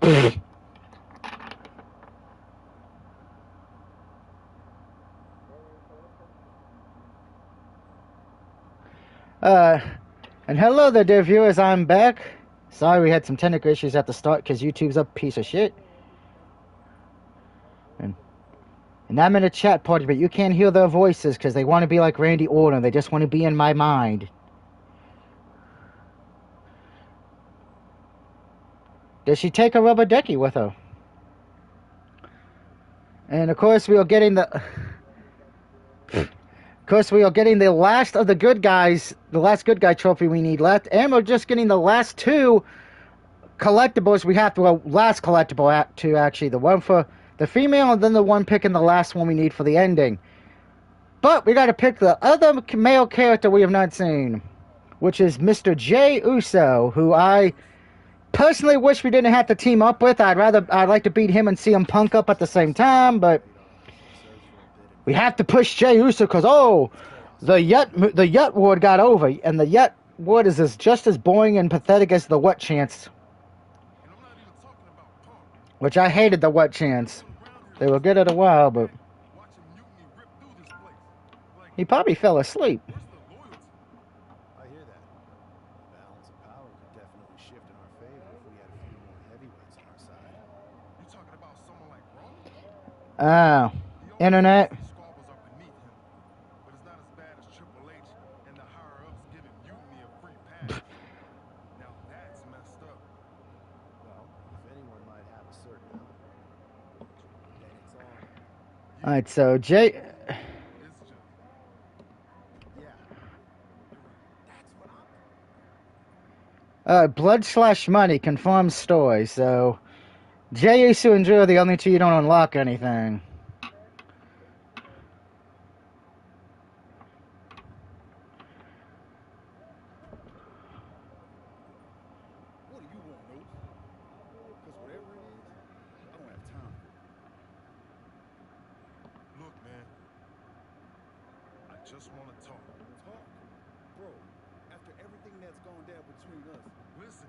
And hello there, dear viewers. I'm back. Sorry we had some technical issues at the start because YouTube's a piece of shit. And I'm in a chat party, but you can't hear their voices because they want to be like Randy Orton. They just want to be in my mind. Does she take a rubber ducky with her? And of course we are getting the... Of course we are getting the last of the good guys, the last good guy trophy we need left. And we're just getting the last two collectibles we have to... Well, last collectible to actually. The one for the female and then the one picking the last one we need for the ending. But we got to pick the other male character we have not seen, which is Mr. Jey Uso, who I personally wish we didn't have to team up with. I'd like to beat him and CM Punk up at the same time, but we have to push Jey Uso because the Yut ward got over, and the Yut ward is just as boring and pathetic as the What Chance, which I hated the What Chance. They were good at a while, but he probably fell asleep. I hear that. The balance of power could definitely shift in our favor if we had a few more heavyweights on our side. You talking about someone like Roman? Internet. Squabbles are beneath him, but it's not as bad as Triple H and the higher-ups giving Mutiny a free pass. Now that's messed up. Well, if anyone might have a certain then it's on. Alright, so Jay... Blood/money confirms story, so Jey Uso and Drew are the only two you don't unlock anything. What do you want, Nate? Because whatever it is, I don't have time. Look, man. I just want to talk. Talk? Bro, after everything that's gone down between us, listen.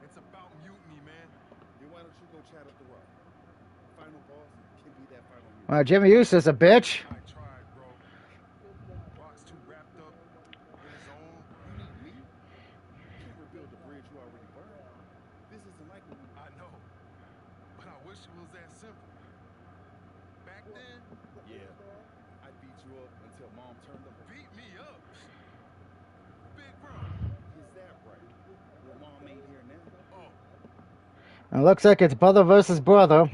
It's about mutiny, man. Then why don't you go chat up the rock? Final boss can be that final mutiny. Well, Jimmy Uso's a bitch. I tried, bro. Rock's too wrapped up in his own. You need me? You can't rebuild the bridge you already burned. This isn't like what I know. But I wish it was that simple. Back then, yeah, I beat you up until Mom turned up. Beat me up? Big bro. Is that right? Well, Mom ain't here now. Oh. It looks like it's brother versus brother.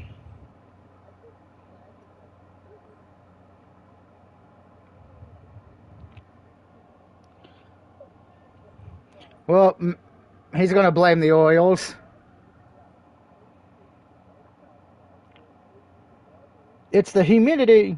Well, he's going to blame the oils. It's the humidity.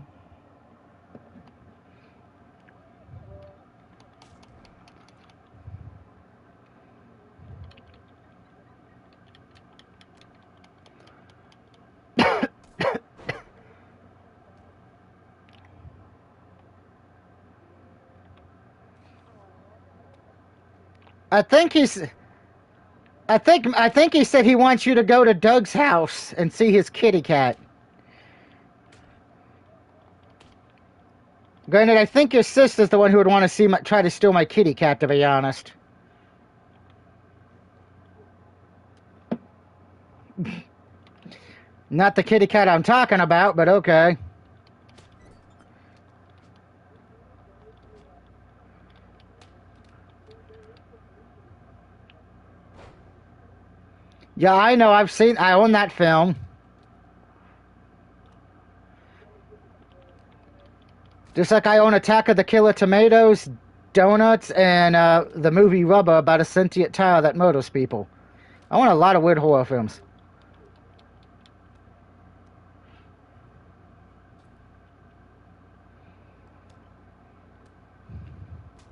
I think he said he wants you to go to Doug's house and see his kitty cat. Granted, I think your sister's the one who would want to try to steal my kitty cat, to be honest. Not the kitty cat I'm talking about, but okay. Yeah, I know. I own that film. Just like I own Attack of the Killer Tomatoes, Donuts, and the movie Rubber about a sentient tire that murders people. I own a lot of weird horror films.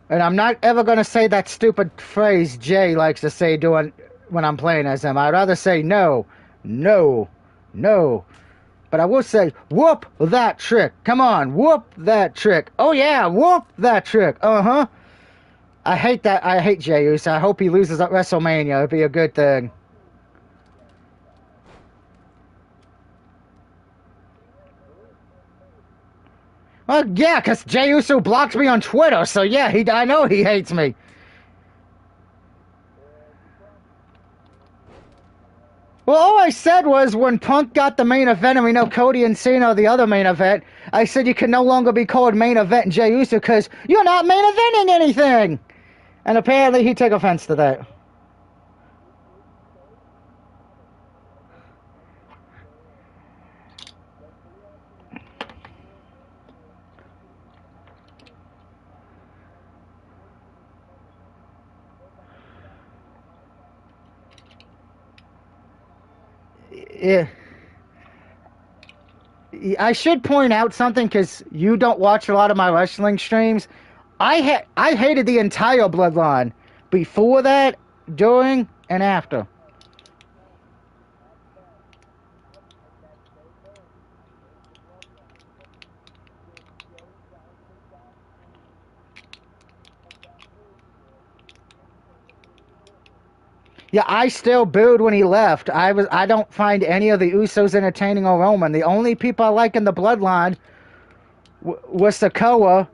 And I'm not ever going to say that stupid phrase Jay likes to say when I'm playing as him. I'd rather say no, no, no. But I will say, whoop that trick. Come on, whoop that trick. Oh yeah, whoop that trick. Uh-huh. I hate that. I hate Jey Uso. I hope he loses at WrestleMania. It'd be a good thing. Well, yeah, because Jey Uso blocked me on Twitter, so yeah, I know he hates me. Well, all I said was when Punk got the main event, and we know Cody and Cena are the other main event, I said you can no longer be called main event Jey Uso because you're not main eventing anything. And apparently he took offense to that. Yeah. I should point out something because you don't watch a lot of my wrestling streams. I hated the entire bloodline before that, during, and after. Yeah, I still booed when he left. I don't find any of the Usos entertaining or Roman. The only people I like in the bloodline was Sokoa.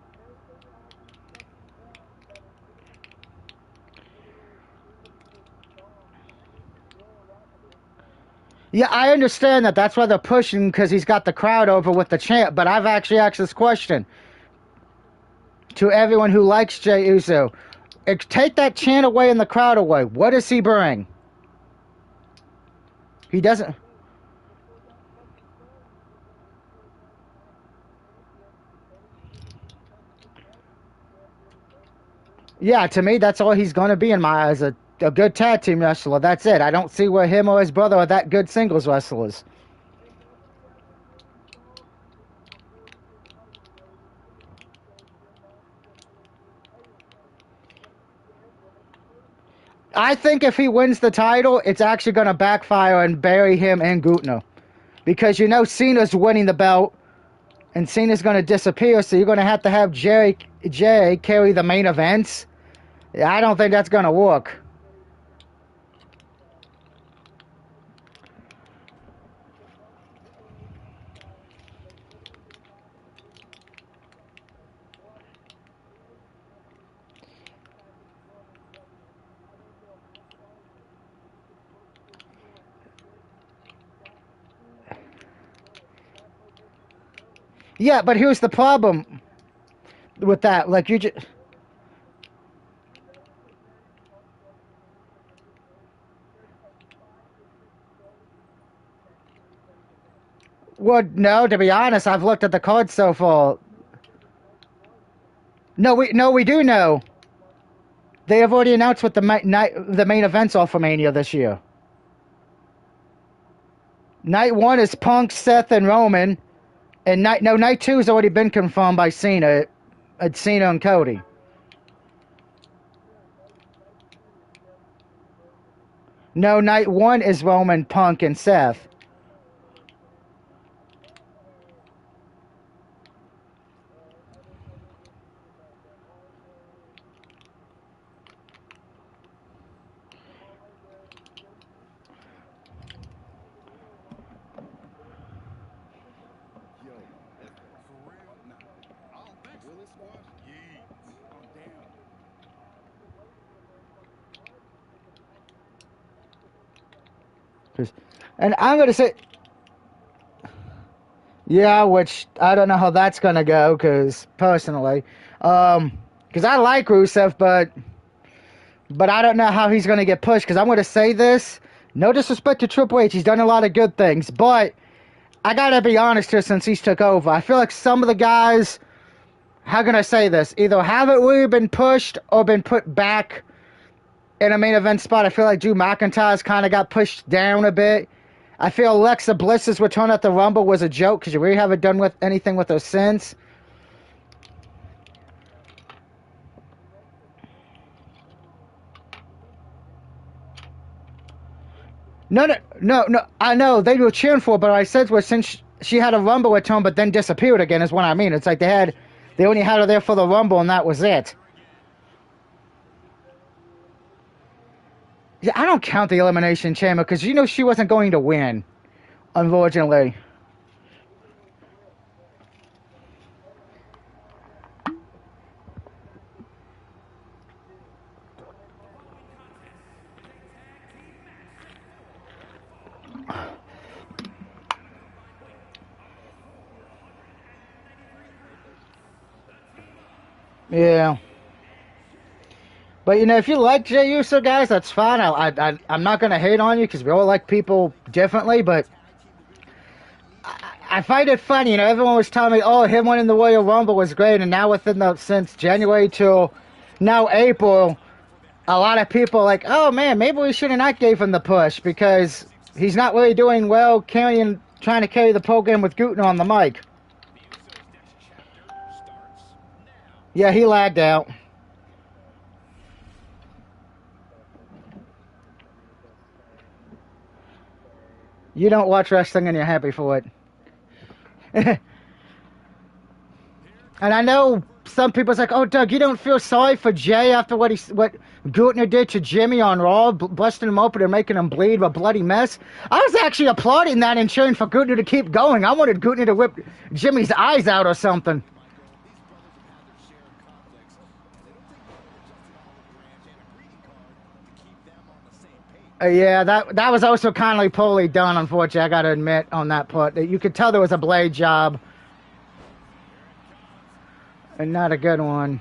Yeah, I understand that. That's why they're pushing because he's got the crowd over with the chant. But I've actually asked this question to everyone who likes Jey Uso. Take that chant away and the crowd away. What does he bring? He doesn't. Yeah, to me, that's all he's going to be in my eyes. A good tag team wrestler. That's it. I don't see where him or his brother are that good singles wrestlers. I think if he wins the title, it's actually going to backfire and bury him and Gutner. Because you know Cena's winning the belt, and Cena's going to disappear, so you're going to have Jay carry the main events. I don't think that's going to work. Yeah, but here's the problem with that. Like, you just. Well, no, to be honest, I've looked at the card so far. No, we do know. They have already announced what the main events are for Mania this year. Night one is Punk, Seth, and Roman, and night two has already been confirmed by Cena. It's Cena and Cody. No, night one is Roman, Punk, and Seth. Yo, let's go. For real? Nah, I don't think so. Will it squash? Yeet. I'm down. And I'm gonna say, yeah, which I don't know how that's gonna go, because personally, because I like Rusev, but I don't know how he's gonna get pushed. Because I'm gonna say this, no disrespect to Triple H, he's done a lot of good things, but I gotta be honest here since he's took over. I feel like some of the guys, how can I say this, either haven't really been pushed or been put back in a main event spot. I feel like Drew McIntyre's kind of got pushed down a bit. I feel Alexa Bliss's return at the Rumble was a joke because you really haven't done with anything with her since. No. I know they were cheering for her, but I said was since she had a Rumble return, but then disappeared again. Is what I mean. It's like they only had her there for the Rumble, and that was it. Yeah, I don't count the Elimination Chamber because you know she wasn't going to win, unfortunately. Yeah. But you know, if you like Jey Uso, guys, that's fine. I'm not gonna hate on you because we all like people differently. But I find it funny. You know, everyone was telling me, "Oh, him winning the Royal Rumble was great," and now since January till now April, a lot of people are like, "Oh man, maybe we should have not gave him the push because he's not really doing well trying to carry the program with Gunther on the mic." Yeah, he lagged out. You don't watch wrestling and you're happy for it. And I know some people's like, "Oh, Doug, you don't feel sorry for Jay after what Gutner did to Jimmy on Raw, busting him open and making him bleed, a bloody mess." I was actually applauding that and cheering for Gutner to keep going. I wanted Gutner to whip Jimmy's eyes out or something. Yeah, that was also kind of poorly done, unfortunately, I got to admit, on that part. You could tell there was a blade job. And not a good one.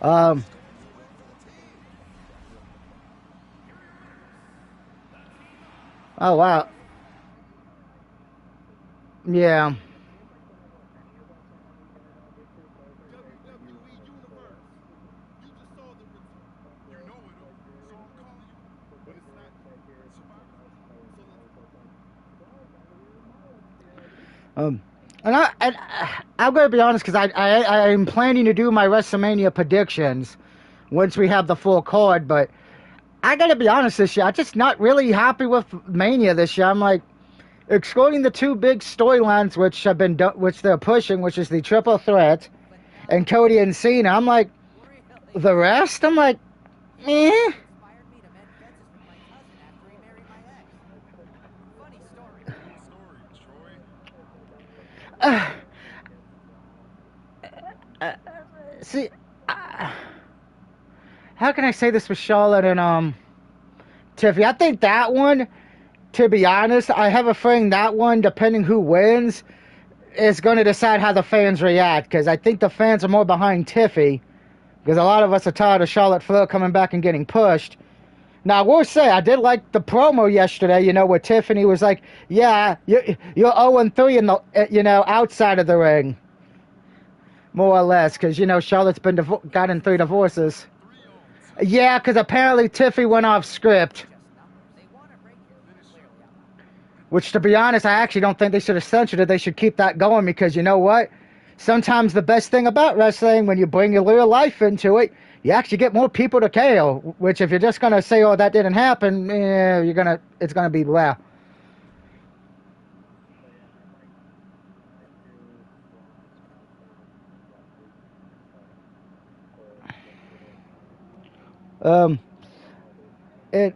Oh, wow. Yeah. WWE Universe. You just saw the You know it, so I'm calling you. But it's not Survivor. So I'm going to be honest because I'm planning to do my WrestleMania predictions once we have the full card, but I got to be honest this year, I'm just not really happy with Mania this year. I'm like, excluding the two big storylines which they're pushing, which is the triple threat and Cody and Cena. I'm like, the rest, I'm like, eh. Uh, uh, see, how can I say this with Charlotte and Tiffany? I think that one, to be honest, I have a feeling that one, depending who wins, is going to decide how the fans react. Because I think the fans are more behind Tiffy. Because a lot of us are tired of Charlotte Flair coming back and getting pushed. Now, I will say, I did like the promo yesterday, you know, where Tiffany was like, "Yeah, you're 0-3 in the, outside of the ring." More or less, because, you know, Charlotte's gotten 3 divorces. Yeah, because apparently Tiffy went off script. Which, to be honest, I actually don't think they should have censored it. They should keep that going because, you know what? Sometimes the best thing about wrestling, when you bring your real life into it, you actually get more people to care. Which, if you're just gonna say, "Oh, that didn't happen," it's gonna be well. Um, it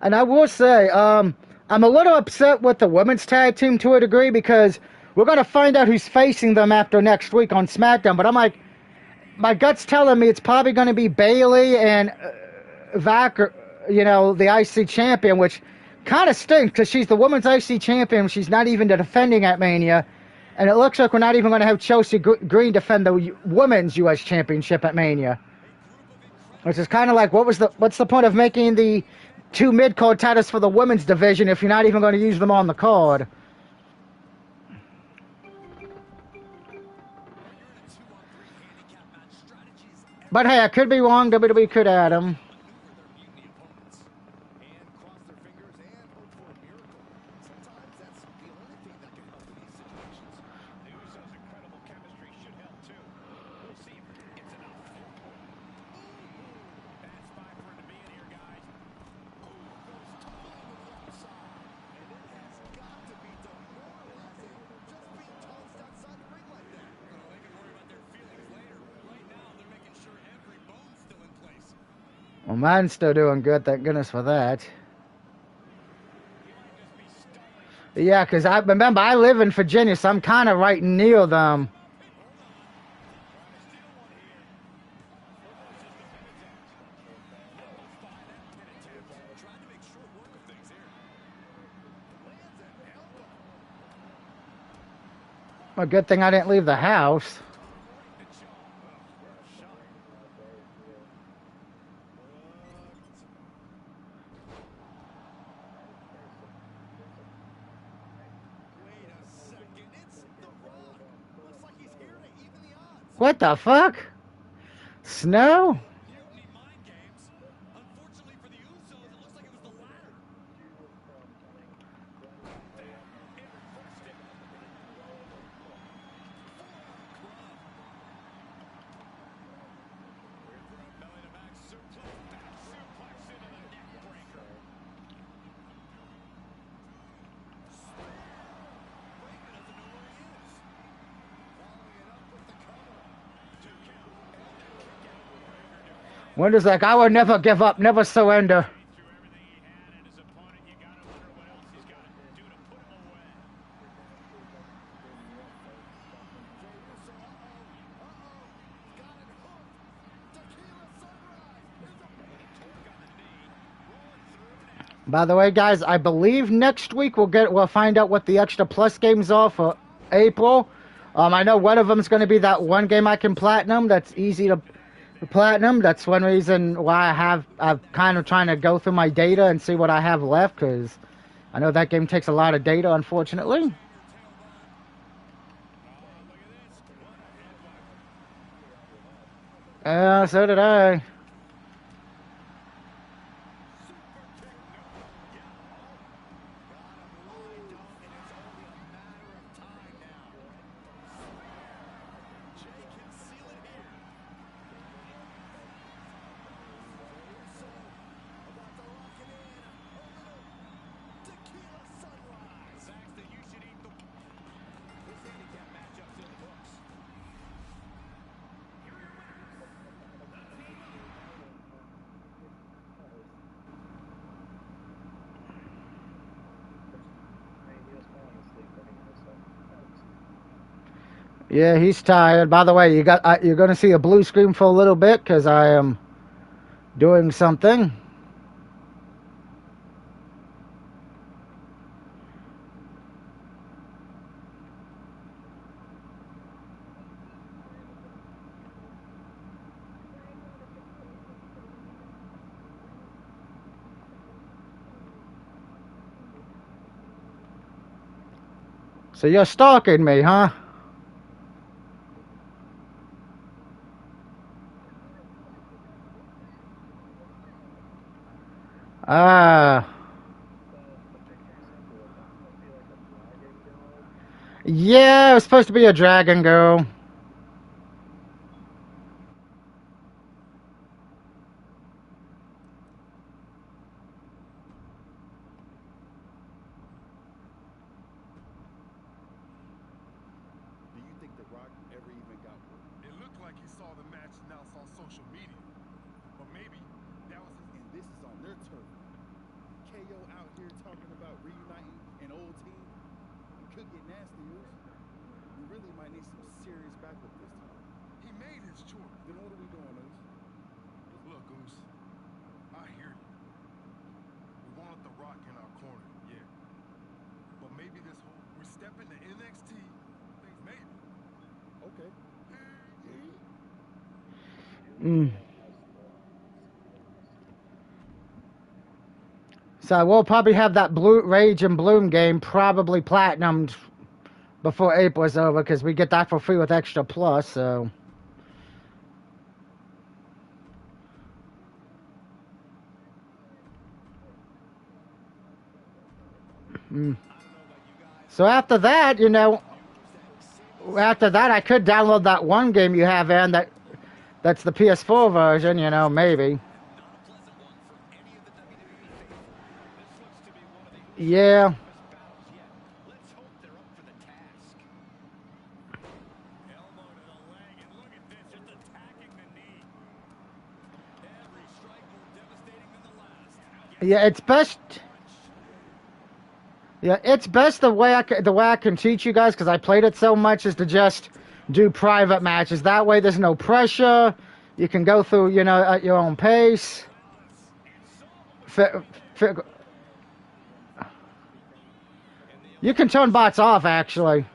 And I will say, I'm a little upset with the women's tag team to a degree because we're going to find out who's facing them after next week on SmackDown. But I'm like, my gut's telling me it's probably going to be Bayley and Vac, the IC champion, which kind of stinks because she's the women's IC champion. She's not even defending at Mania. And it looks like we're not even going to have Chelsea Green defend the women's U.S. championship at Mania. Which is kind of like, what's the point of making the two mid-card titles for the women's division if you're not even going to use them on the card? But hey, I could be wrong. WWE could add them. Well, mine's still doing good. Thank goodness for that. Yeah, because I remember I live in Virginia, so I'm kind of right near them. A good thing I didn't leave the house. What the fuck? Snow? Winter's like, I will never give up, never surrender. By the way, guys, I believe next week we'll find out what the extra plus games are for April. I know one of them is going to be that one game I can platinum. That's easy to platinum. That's one reason why I'm kind of trying to go through my data and see what I have left, because I know that game takes a lot of data, unfortunately. So did I. Yeah, he's tired. By the way, you're going to see a blue screen for a little bit because I am doing something. So you're stalking me, huh? Ah. Yeah, it was supposed to be a dragon girl. Do you think The Rock ever even got word? It looked like he saw the match announced on social media. But maybe that was his... And this is on their turf. KO out here talking about reuniting an old team. It could get nasty, Oos. We really might need some serious backup this time. He made his choice. Then what are we doing, Oos? Look, Goose, I hear you. We wanted The Rock in our corner, yeah. But maybe this whole... We're stepping to NXT. Maybe. Okay. So we'll probably have that Blue Rage and Bloom game probably platinumed before April's over because we get that for free with Extra Plus. So. So after that, after that I could download that one game you have, and that's the PS4 version, maybe. Yeah. Yeah, it's best. Yeah, it's best the way I can teach you guys, because I played it so much, is to just do private matches. That way, there's no pressure. You can go through, at your own pace. You can turn bots off, actually.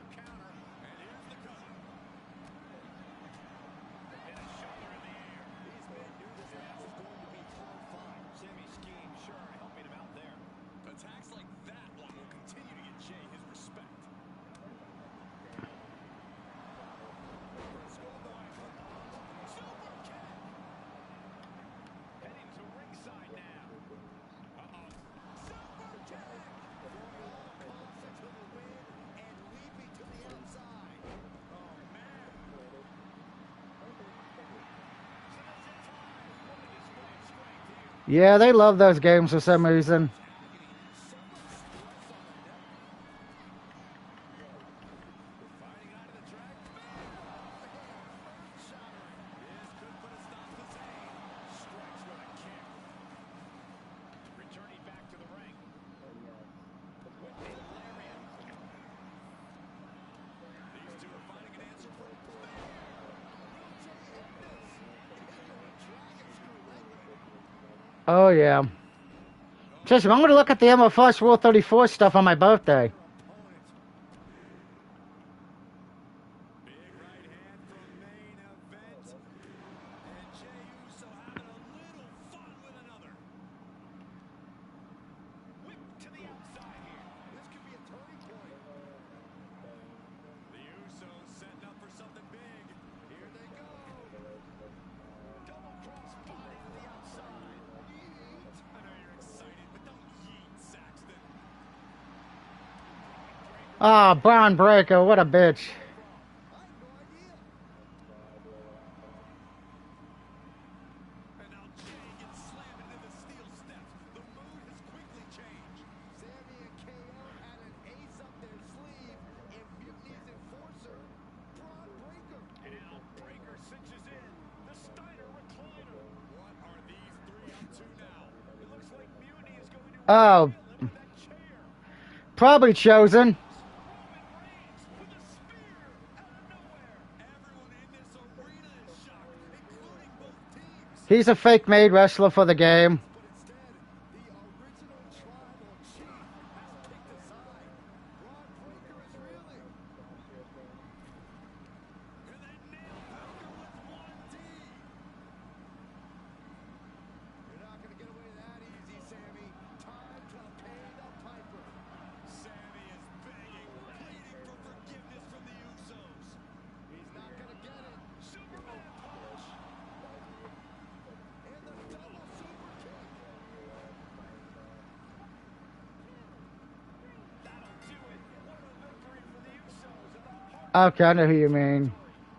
Yeah, they love those games for some reason. Fighting out of the drag. This could put a stop to Zayn. Strikes with a kick. Returning back to the ring. With a lariat. These two are finding an answer for Oh, yeah. Just, I'm going to look at the MFS Rule 34 stuff on my birthday. big right hand from main event. And Jey Uso having a little fun with another. Whip to the outside here. This could be a turning point. The Usos setting up for something big. Here they go. Double cross body to the outside. Yeet. I know you're excited, but don't yeet, Saxton. Oh, Braun Breaker, what a bitch. I have no idea. And now Jey gets slammed into the steel steps. The mood has quickly changed. Sammy and KO had an ace up their sleeve in Mutiny's enforcer, Braun Breaker. And now Breaker cinches in. The Steiner recliner. What are these three up to now? It looks like Mutiny is going to Oh, derail him with that chair. probably chosen. Roman Reigns with a spear out of nowhere. Everyone in this arena is shocked, including both teams. He's a fake-made wrestler for the game. But instead, the original tribal chief has picked a side. Braun Breaker is reeling. And they nail Breaker with 1D. You're not going to get away that easy, Sammy. Time to pay the piper. Sammy is begging, pleading for forgiveness from the Usos. He's not going to get it. Superman punch. And the double super kick. That'll do it. What a victory for the Usos. And the Hart Okay, I know who you mean.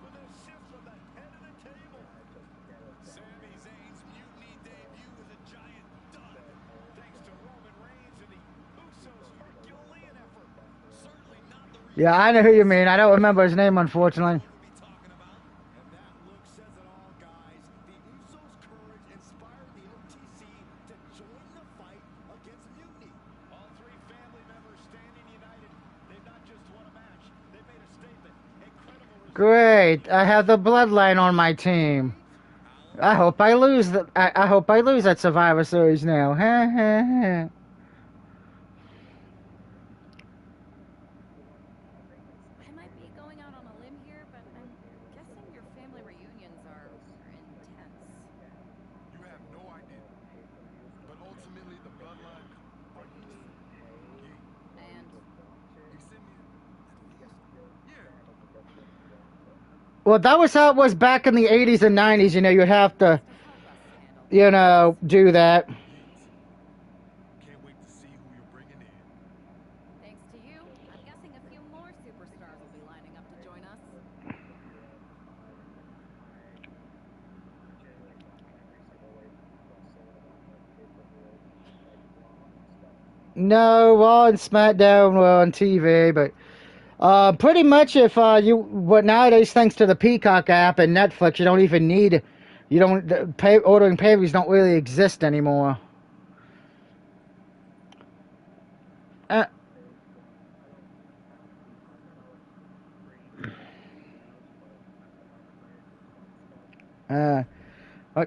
with a shift from the head of the table. Sami Zayn's Mutiny debut was a giant dud, thanks to Roman Reigns and the Usos' Herculean effort. Certainly not the reason Yeah, I know who you mean. I don't remember his name, unfortunately. we'll be talking about. And that look says it all, guys. The Usos' courage inspired the OTC to join the fight against Mutiny. All three family members standing united. They've not just won a match, they've made a statement. Incredible result. Great. I have the Bloodline on my team. I hope I lose. I hope I lose at Survivor Series now. I might be going out on a limb here, but I'm guessing your family reunions are intense. You have no idea. But ultimately, the bloodline are useful. Yeah. And You send me at least. Yeah. Well, that was how it was back in the 80s and 90s. You know, you have to, to help us handle you know, do that. Yeet. Can't wait to see who you're bringing in. Thanks to you, I'm guessing a few more superstars will be lining up to join us. No, Raw and SmackDown were on TV, but pretty much if but nowadays, thanks to the Peacock app and Netflix, you don't even need, you don't, ordering pay-per-views don't really exist anymore. Uh,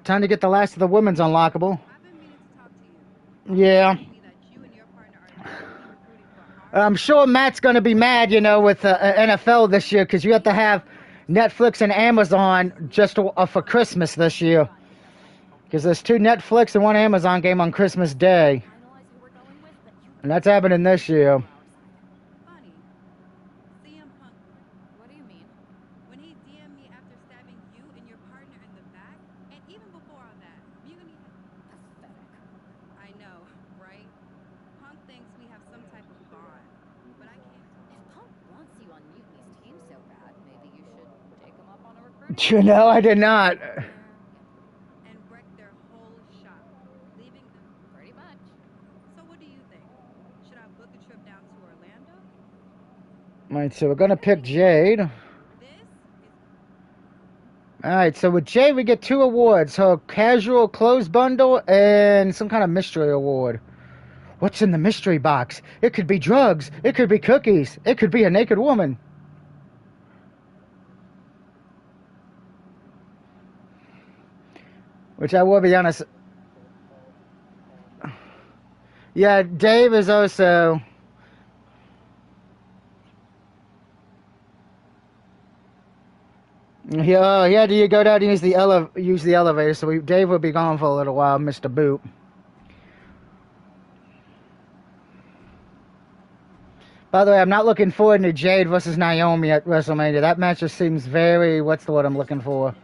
time to get the last of the women's unlockable. I've been meaning to talk to you. Yeah. Telling me that you and your partner are desperately recruiting for a hard I'm sure Matt's going to be mad, you know, with NFL this year because you have to have Netflix and Amazon just for Christmas this year. Because there's 2 Netflix and 1 Amazon game on Christmas Day. Finalize who we're going with, but you And that's happening this year. funny. CM Punk, What do you mean? when he DM'd me after stabbing you and your partner in the back, and even before all that, Mutiny has... Pathetic. I know, right? Punk thinks we have some type of bond, but I can't. If Punk wants you on Mutiny's team so bad, maybe you should take him up on a recruiting. You know, I did not. And wreck their whole shop, leaving book a trip down to Orlando? Alright, so we're gonna pick Jade. This is Alright, so with Jade we get 2 awards. Her casual clothes bundle and some kind of mystery award. What's in the mystery box? It could be drugs. It could be cookies. It could be a naked woman. Which I will be honest. Yeah, Dave is also. He had to go down and use the elevator, so Dave will be gone for a little while, Mr. Boot. By the way, I'm not looking forward to Jade versus Naomi at WrestleMania. That match just seems very, what's the word I'm looking for?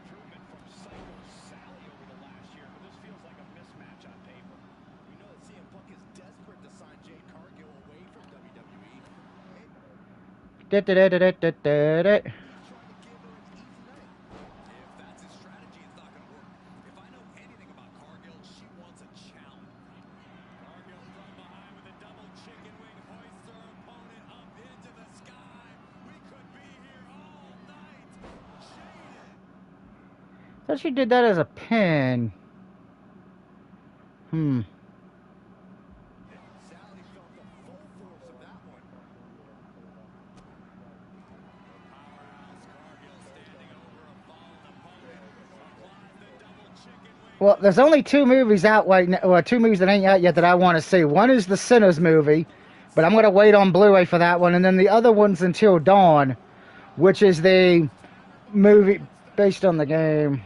I thought she did that as a pin. Well, there's only 2 movies out right now, or 2 movies that ain't out yet that I want to see. One is the Sinners movie, but I'm going to wait on Blu-ray for that one. And then the other one's Until Dawn, which is the movie based on the game.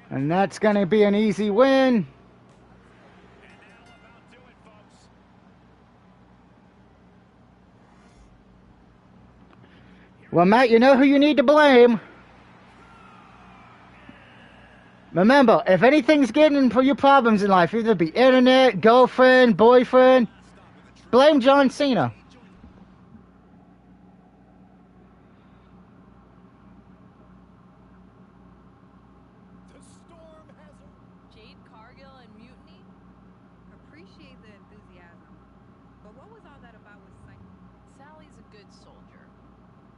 And that's going to be an easy win. Well, Matt, you know who you need to blame. Remember, if anything's getting for your problems in life, either be internet, girlfriend, boyfriend, blame John Cena. Jade Cargill and Mutiny? appreciate the enthusiasm. But what was all that about with Sally's a good soldier.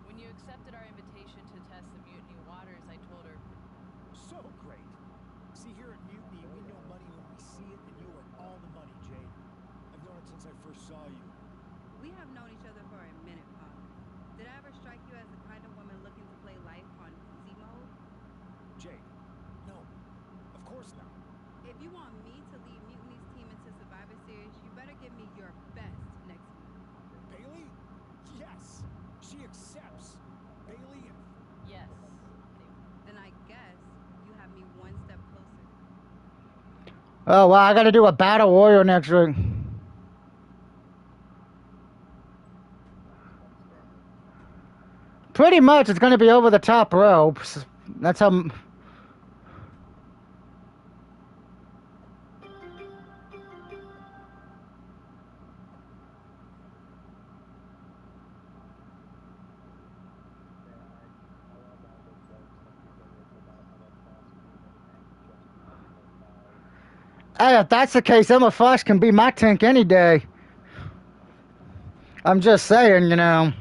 When you accepted our invitation to test the Mutiny waters, I told her, So great. See, here at Mutiny, we know money when we see it, and you are all the money, Jade. I've known it since I first saw you. We have known each other for a minute, Pop. Did I ever strike you as the kind of woman looking to play life on easy mode? Jade, no. Of course not. If you want me to lead Mutiny's team into Survivor Series, you better give me your best next week. Bailey? Yes. She accepts. Bailey and... yes. Then I guess you have me one step closer. Oh, well, I got to do a Battle Royal next week. Pretty much, it's going to be over the top ropes. That's how... Hey, if that's the case, Emma Fox can be my tank any day. I'm just saying, you know.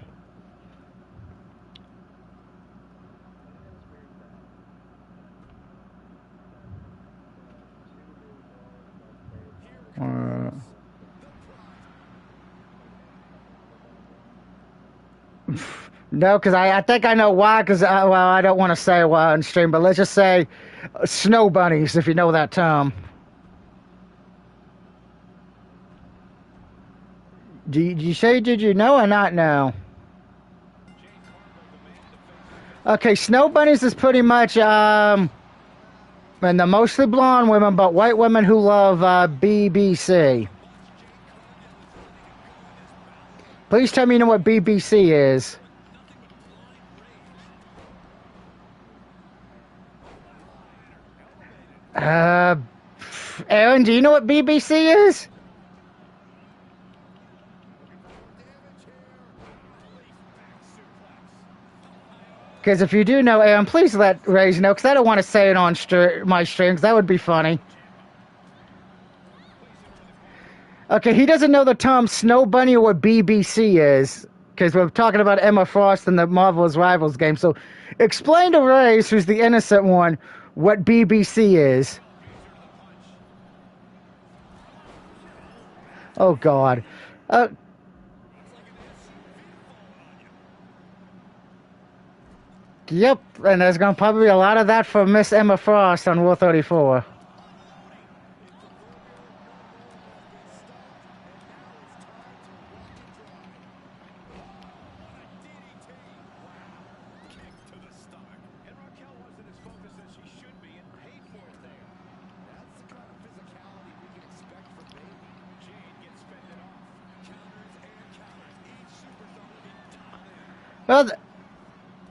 No, because I think I know why, because, well, I don't want to say why on stream, but let's just say snow bunnies, if you know that term. Did you know or not know? Okay, snow bunnies is pretty much, and they're mostly blonde women, but white women who love BBC. Please tell me you know what BBC is. Aaron, do you know what BBC is? Because if you do know Aaron, please let Ray's know, because I don't want to say it on my stream, because that would be funny. Okay, he doesn't know the term Snow Bunny or what BBC is, because we're talking about Emma Frost in the Marvel's Rivals game. So explain to Ray's, who's the innocent one, what BBC is. Oh, God. Yep, and there's going to probably be a lot of that for Miss Emma Frost on Rule 34.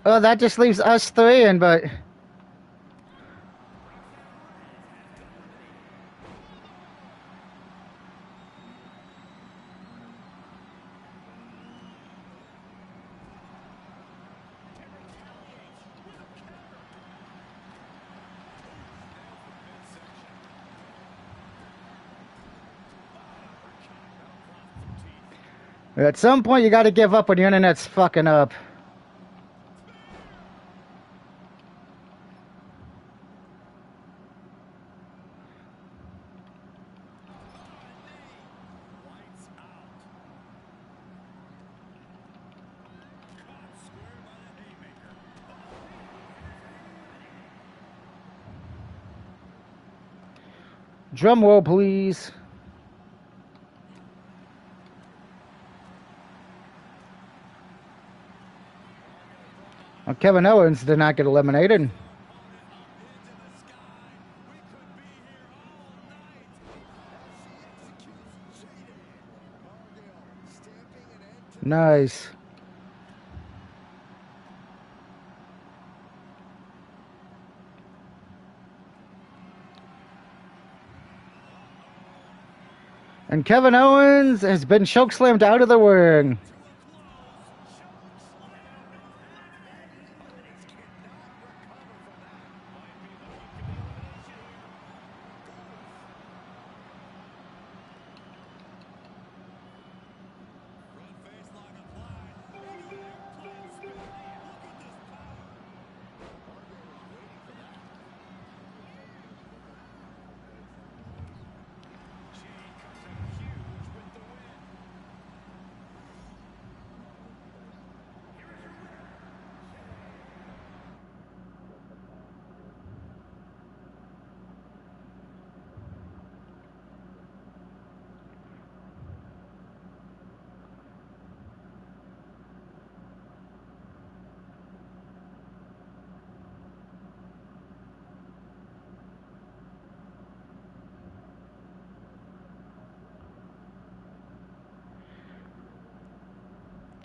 Well, that just leaves us three, and but at some point you got to give up when your internet's fucking up. Drum roll, please. Well, Kevin Owens did not get eliminated. Nice. And Kevin Owens has been chokeslammed out of the ring.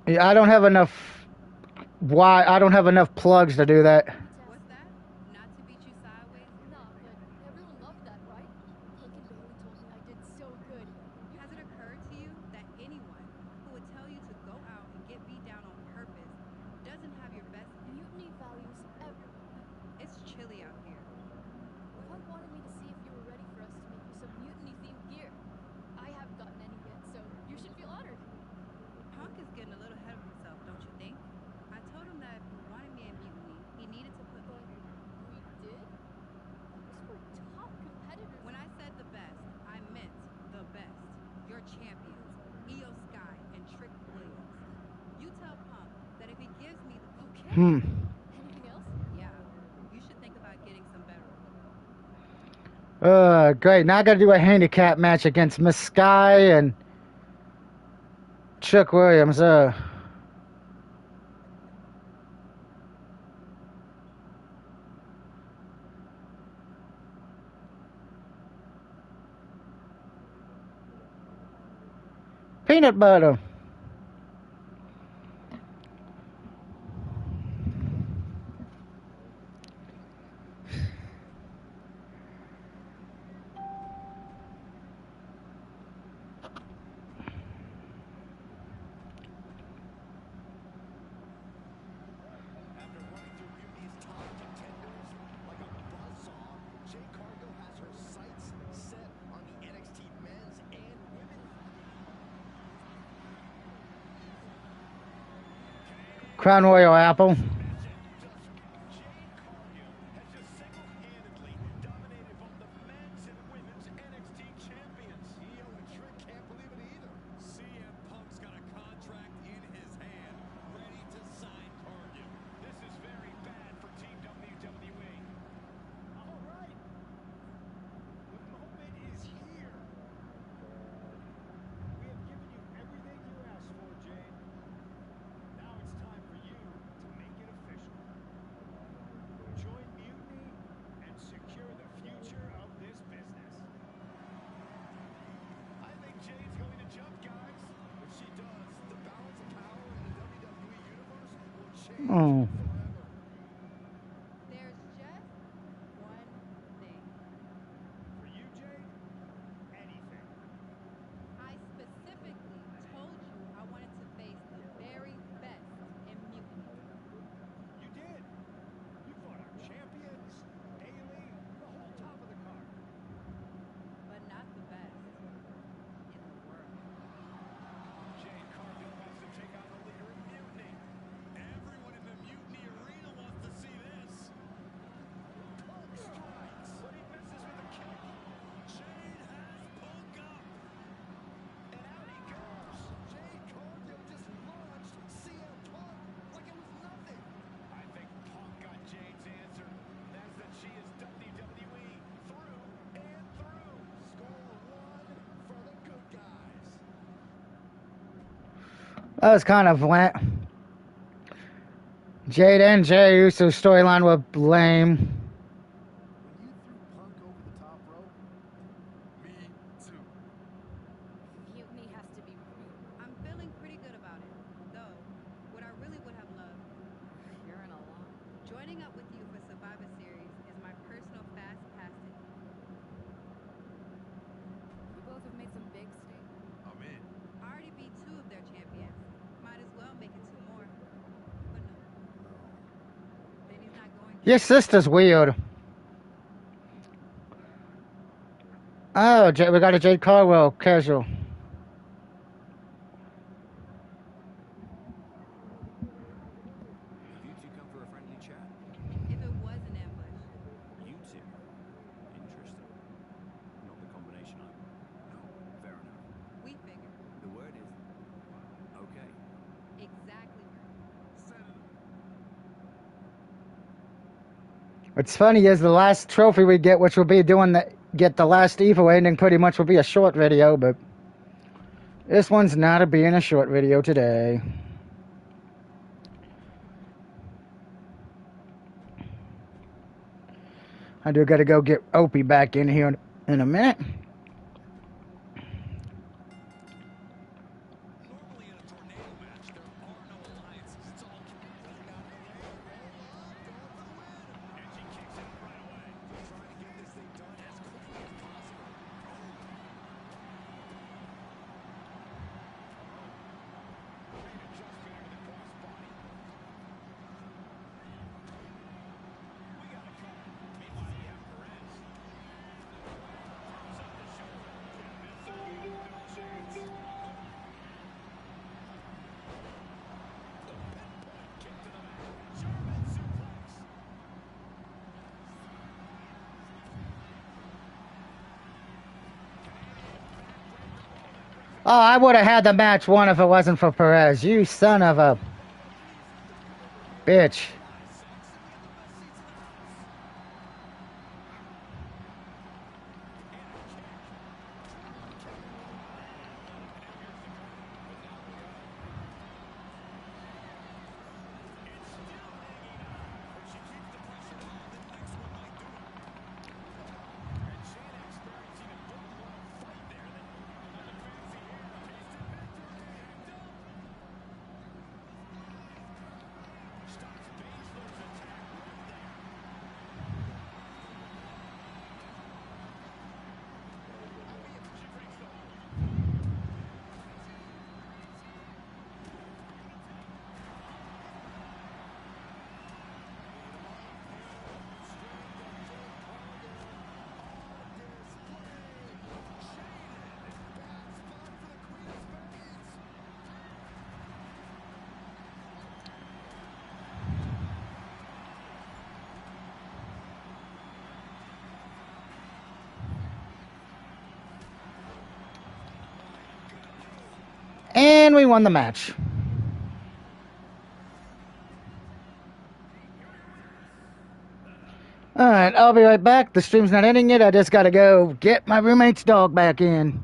Yeah, I don't have enough. Why? I don't have enough plugs to do that. What's that? Not to beat you sideways? Nah, but everyone loved that, right? Blake and Bailey told me I did so good. Has it occurred to you that anyone who would tell you to go out and get beat down on purpose doesn't have your best? Mutiny values everyone. It's chilly out here. Punk wanted me to see if you were ready for us to make you some mutiny-themed gear. I haven't gotten any yet, so you should feel honored. Punk is getting a little ahead of himself, don't you think? I told him that if he wanted me in mutiny, he needed to put. But we did? Those were top competitors. When I said the best, I meant the best. Your champions, Io Sky and Trick Williams. You tell Punk that if he gives me the Okay. Anything else? yeah, you should think about getting some better. Great. Now I got to do a handicap match against Miss Sky and Chuck Williams. Peanut butter. After running through Crown Royal Apple. Jade Cargill has just single-handedly dominated both the men's and women's NXT champions. Io and Trick can't believe it either. CM Punk's got a contract in his hand, ready to sign Cargill. This is very bad for Team WWE. All right. The moment is here. We have given you everything you asked for, Jade. Now it's time for you to make it official. Join Mutiny and secure the future of this business. I think Jade's going to jump, guys. If she does, the balance of power in the WWE universe will change Oh. forever. There's just one thing. For you, Jade, anything. I specifically told you I wanted to face the very best in Mutiny. You did. You fought our champions, Bailey, the whole top of the card. But not the best in the world. Jade Cargill wants to take on the leader of Mutiny. Everyone in the Mutiny Arena wants to see this. Punk strikes, but he misses with a kick. Jade has Punk up. And out he goes. Jade Cargill just launched CM Punk like it was nothing. I think Punk got Jade's answer. That's that she is WWE through and through. Score one for the good guys. That was kind of Jade and Jey Uso's storyline was lame. When you threw Punk over the top rope, Me too. Mutiny has to be real. I'm feeling pretty good about it. Though, what I really would have loved, You're in a lot. joining up with you for Survivor Series is my personal fast pass ticket. We both have made some big statements. I'm in. I already beat 2 of their champions. Might as well make it 2 more. But no. Vinny's not going to. Your sister's weird. Oh, we got a Jade Cargill casual. Have you two come for a friendly chat? If it was an ambush, You two? Interesting. Not the combination I want. No, fair enough. we figured. The word is... Okay. Exactly right. What's funny is the last trophy we get, which will be get the last Evo ending, pretty much will be a short video, but this one's not being a short video today. I do gotta go get Opie back in here in a minute. Normally in a tornado match, there are no alliances. It's all getting out of the way. And she kicks out right away. trying to get this thing done as quickly as possible. Great adjustment into the crossbody. We got it covered. Meanwhile, we have Perez. Throws up the shoulder. Minnesota, no chance. The pinpoint kick to the mat. German suplex. Oh, I would have had the match won if it wasn't for Perez. You son of a bitch. Stops And we won the match. Alright, I'll be right back. The stream's not ending yet. I just gotta go get my roommate's dog back in.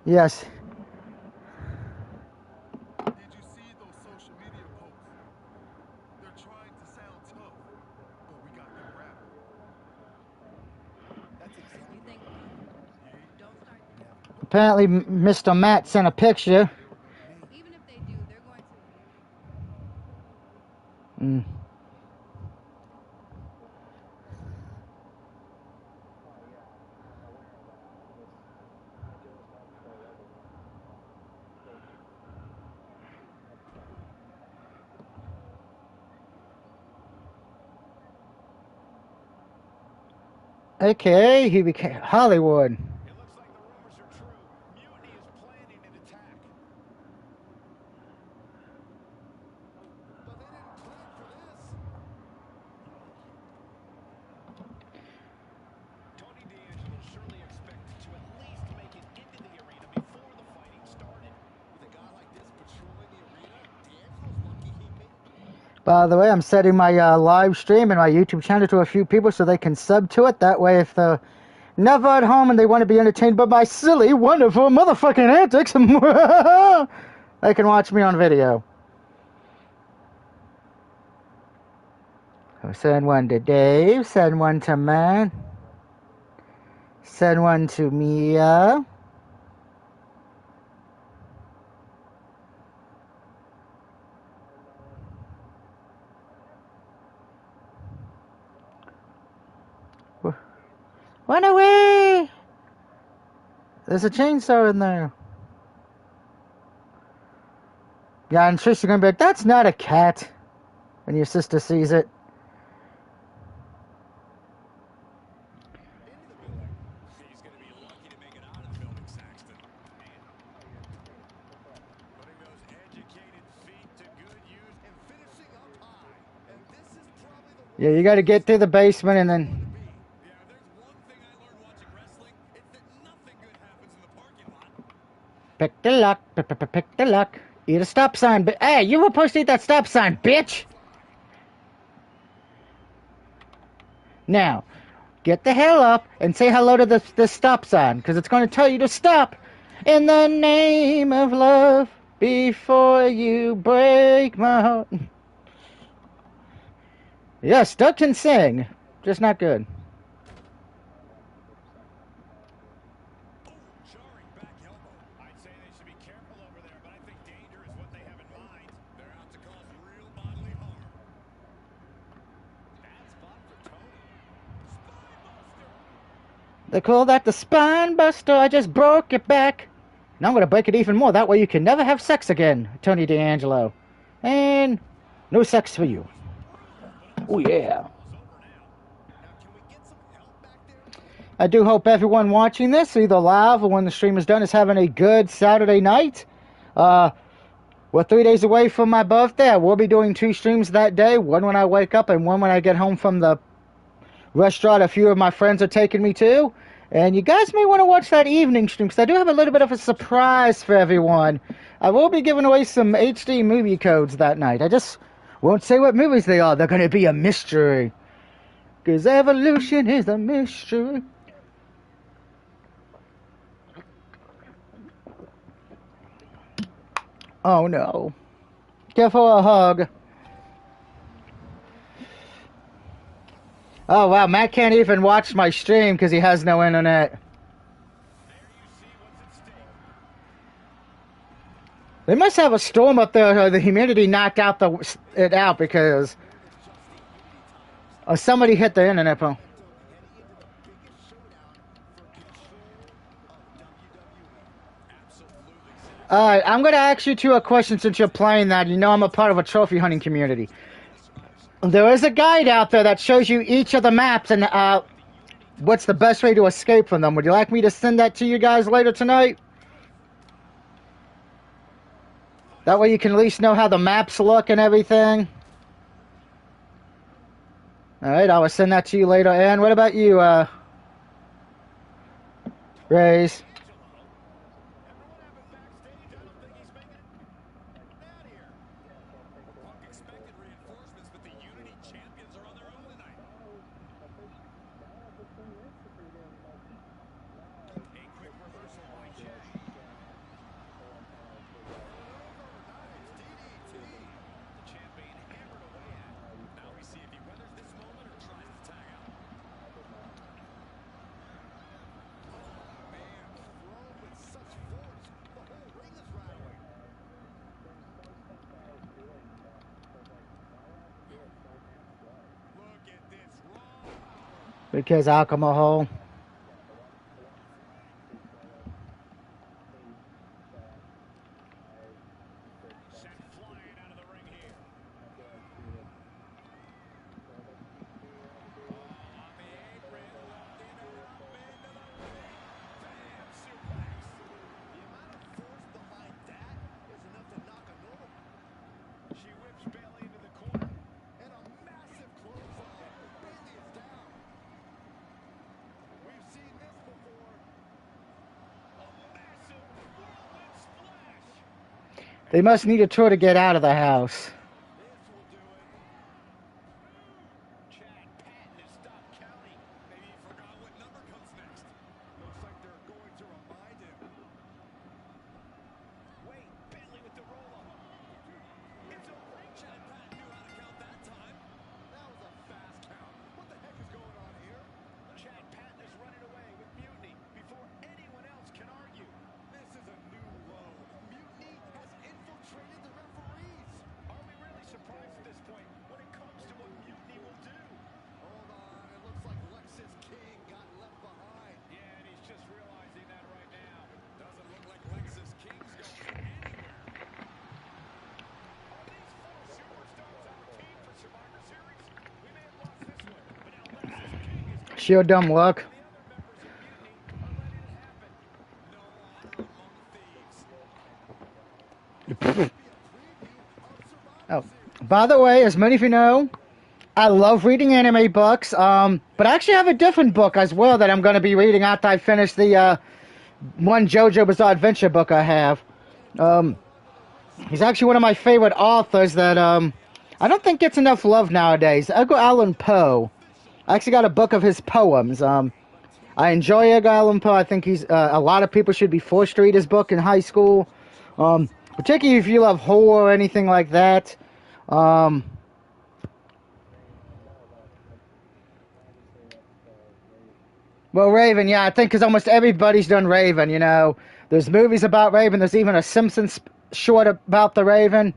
Yes. Did you see those social media posts? They're trying to sound tough, but we got them rapping. That's exactly. You think Punk? Don't start. Never. Apparently, Mr. Matt sent a picture. Me. Even if they do, they're going to. Mm. Okay, he became Hollywood. It looks like the rumors are true. Mutiny is planning an attack. But they didn't plan for this. Tony D'Angelo surely expected to at least make it into the arena before the fighting started. With a guy like this patrolling the arena, D'Angelo's lucky he made it. By the way, I'm setting my live stream and my YouTube channel to a few people so they can sub to it. That way, if they're never at home and they want to be entertained by my silly, wonderful motherfucking antics, they can watch me on video. So send one to Dave, send one to Matt, send one to Mia. Run away! There's a chainsaw in there. Yeah, and Trish, you're gonna be like, that's not a cat. When your sister sees it. Into the building. He's going to be lucky to make it out of the building, Saxton. Putting those educated feet to good use and finishing up high. And this is probably the Yeah, you gotta get through the basement and then... Yeah, if there's one thing I learned watching wrestling, it's that nothing good happens in the parking lot. Pick the luck, pick the luck. Eat a stop sign, but hey, you were supposed to eat that stop sign, bitch! Now, get the hell up and say hello to the stop sign, because it's going to tell you to stop. In the name of love, before you break my heart. Yes, Doug can sing, just not good. Jarring back elbow. I'd say they should be careful over there, but I think danger is what they have in mind. They're out to cause real bodily harm. Bad spot for Tony. Spinebuster. They call that the spine buster. I just broke your back. Now I'm going to break it even more. That way you can never have sex again, Tony D'Angelo. And no sex for you. Oh, yeah. I do hope everyone watching this, either live or when the stream is done, is having a good Saturday night. We're 3 days away from my birthday. I will be doing 2 streams that day. One when I wake up and one when I get home from the restaurant a few of my friends are taking me to. And you guys may want to watch that evening stream because I do have a little bit of a surprise for everyone. I will be giving away some HD movie codes that night. I just won't say what movies they are. They're going to be a mystery. Because evolution is a mystery. Oh no. Careful a hug. Oh wow, Matt can't even watch my stream because he has no internet. They must have a storm up there. The humidity knocked out it out because somebody hit the internet phone. Alright, I'm going to ask you 2 a question since you're playing that. You know I'm a part of a trophy hunting community. There is a guide out there that shows you each of the maps and what's the best way to escape from them. Would you like me to send that to you guys later tonight? That way you can at least know how the maps look and everything. Alright, I will send that to you later. And what about you, Rays? Because alcohol. They must need a tour to get out of the house. Sheer dumb luck. Oh, by the way, as many of you know, I love reading anime books. But I actually have a different book as well that I'm going to be reading after I finish the one JoJo Bizarre Adventure book I have. He's actually one of my favorite authors that I don't think gets enough love nowadays. Edgar Allan Poe. I actually got a book of his poems. I enjoy Edgar Allan Poe. I think he's a lot of people should be forced to read his book in high school, particularly if you love horror or anything like that. Well, Raven, yeah, I think because almost everybody's done Raven. You know, there's movies about Raven. There's even a Simpsons short about the Raven.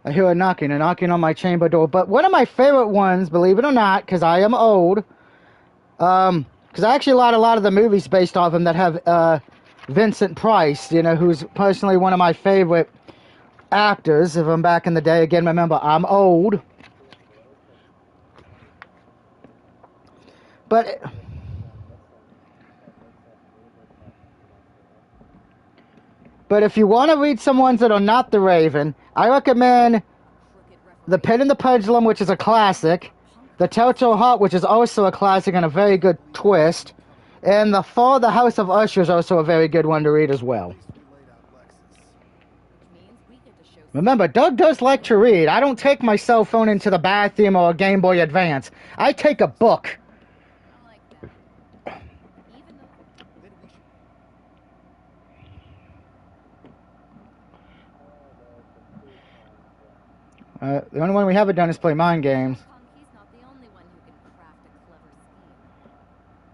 I hear a knocking on my chamber door. But one of my favorite ones, believe it or not, because I am old, Because I actually like a lot of the movies based off him that have Vincent Price, you know, who's personally one of my favorite actors from back in the day. Again, remember, I'm old. But if you want to read some ones that are not The Raven, I recommend The Pin and the Pendulum, which is a classic, The Telltale Heart, which is also a classic and a very good twist, and The Fall of the House of Usher is also a very good one to read as well. Remember, Doug does like to read. I don't take my cell phone into the bathroom or a Game Boy Advance. I take a book. I like that. Even though The only one we haven't done is play mind games. Conky's not the only one who can craft a clever scheme.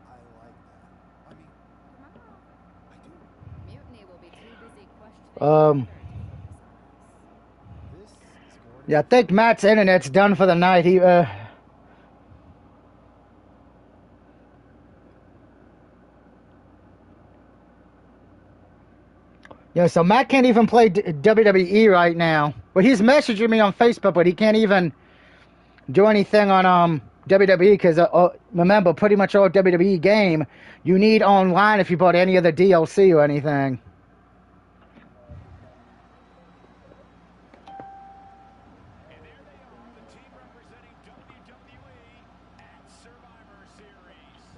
I like that. I mean, Remember, I do. Mutiny will be too busy questioning Um, Victor to focus on us. This is going. Yeah, I think Matt's internet's done for the night. Yeah, so Matt can't even play WWE right now. But he's messaging me on Facebook, but he can't even do anything on WWE because remember, pretty much all WWE game you need online if you bought any of the DLC or anything. And there they are, the team representing WWE at Survivor Series.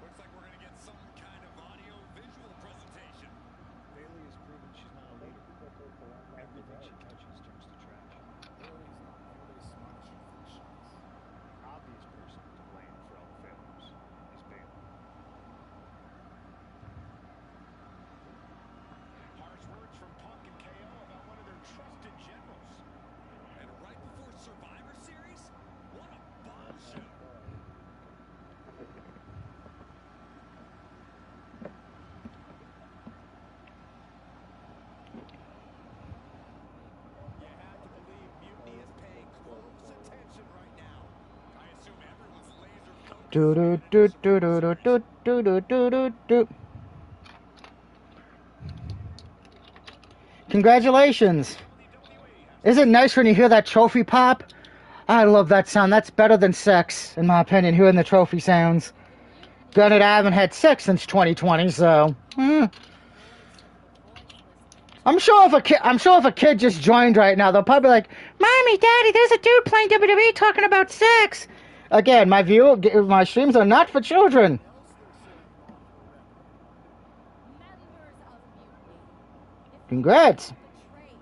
Looks like we're going to get some kind of audio-visual presentation. Bailey has proven she's not a leader. Everything she touches turns to trash. Bailey's not nearly as smart as she thinks she is. The obvious person to blame for all the failures is Bailey. Harsh words from Punk and KO about one of their trusted generals. And right before Survivor Series? What a bombshell. You have to believe Mutiny is paying close attention right now. I assume everyone's laser focused. Do do do do do do do do do do do. Congratulations! Isn't it nice when you hear that trophy pop? I love that sound. That's better than sex, in my opinion, hearing the trophy sounds. Granted, I haven't had sex since 2020, so. I'm sure if a kid just joined right now, they'll probably be like, "Mommy, Daddy, there's a dude playing WWE talking about sex." Again, my streams are not for children. Members of Mutiny, if Congrats. betrayed,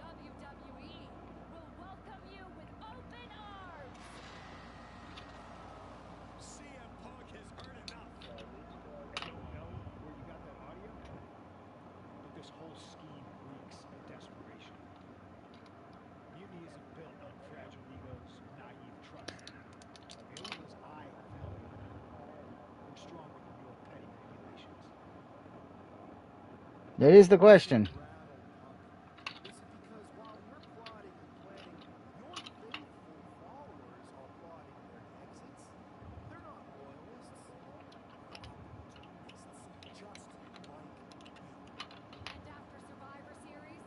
WWE will welcome you with open arms. CM Punk has heard enough. I don't know where you got that audio, but this whole scheme reeks of desperation. Mutiny isn't built on fragile egos, naive trust. Bailey knows I value her. We're stronger than your petty manipulations. That is the question. Rattle, Punk. Is it because while you're plotting and planning, your faithful followers are plotting their exits? They're not loyalists. They're opportunists, just like you. And after Survivor Series,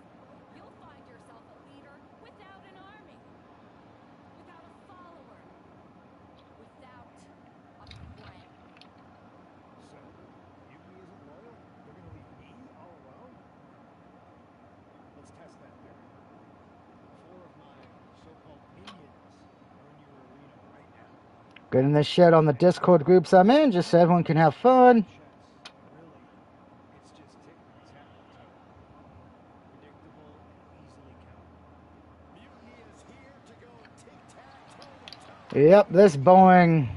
you'll find yourself a leader without an army, without a follower, without a friend. So, Mutiny isn't loyal? They're going to leave me all alone? Let's test that theory. 4 of my so-called minions are in your arena right now. Getting this shit on the Discord groups I'm in, just so everyone can have fun. Chess. Really, it's just tic-tac-toe. Predictable and easily countable. Mutiny is here to go tic-tac-toe-to-toe. Yep, this boring.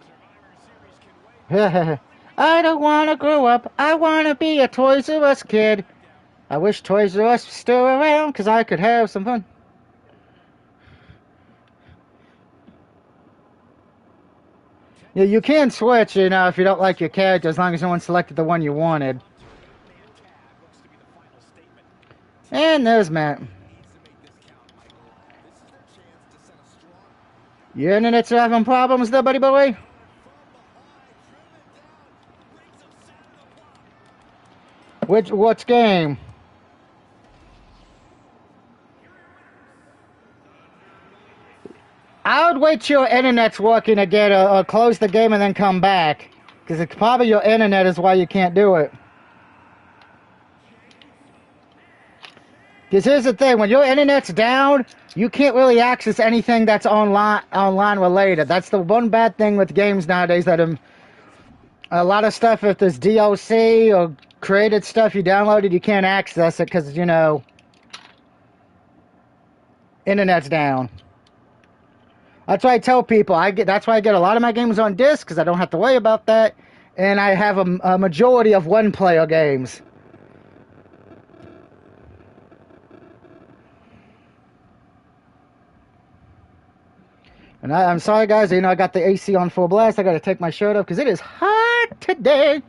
Survivor Series can wait. I don't want to grow up. I want to be a Toys R Us kid. I wish Toys R Us was still around because I could have some fun. Yeah, you can switch, if you don't like your character, as long as no one selected the one you wanted. Man tag looks to be the final statement. And there's Matt. Needs to make this count, Michael. This is their chance to set a strong. Your internet's having problems there, buddy boy? What game? I would wait till your internet's working again, or close the game and then come back. Because it's probably your internet is why you can't do it. Because here's the thing, when your internet's down, you can't really access anything that's online related. That's the one bad thing with games nowadays, that a lot of stuff, if there's DLC or created stuff you downloaded, you can't access it because, you know, internet's down. That's why I tell people, that's why I get a lot of my games on disc, because I don't have to worry about that, and I have a majority of one-player games. And I'm sorry, guys. You know, I got the AC on full blast. I got to take my shirt off because it is hot today.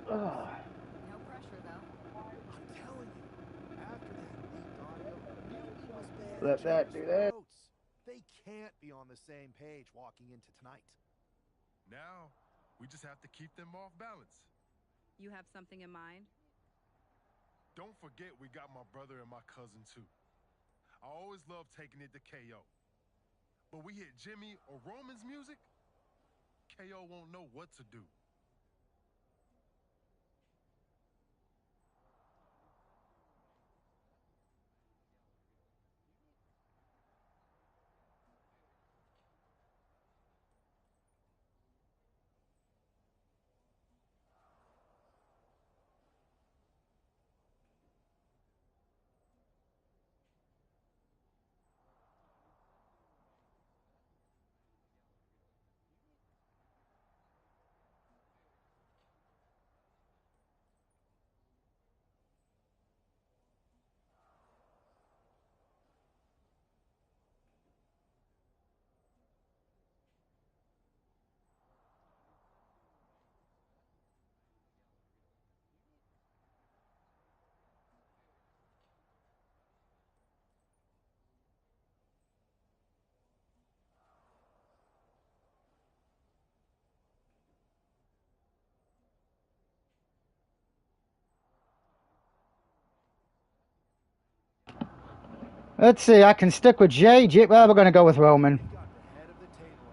Oh. No pressure, though. I'm telling you, after that leaked audio, Mutiny must ban Let each that other's do that. throats. They can't be on the same page walking into tonight. Now, we just have to keep them off balance. You have something in mind? Don't forget we got my brother and my cousin too. I always love taking it to KO. But we hit Jimmy or Roman's music, KO won't know what to do. Let's see. I can stick with Jay. Well, we're going to go with Roman.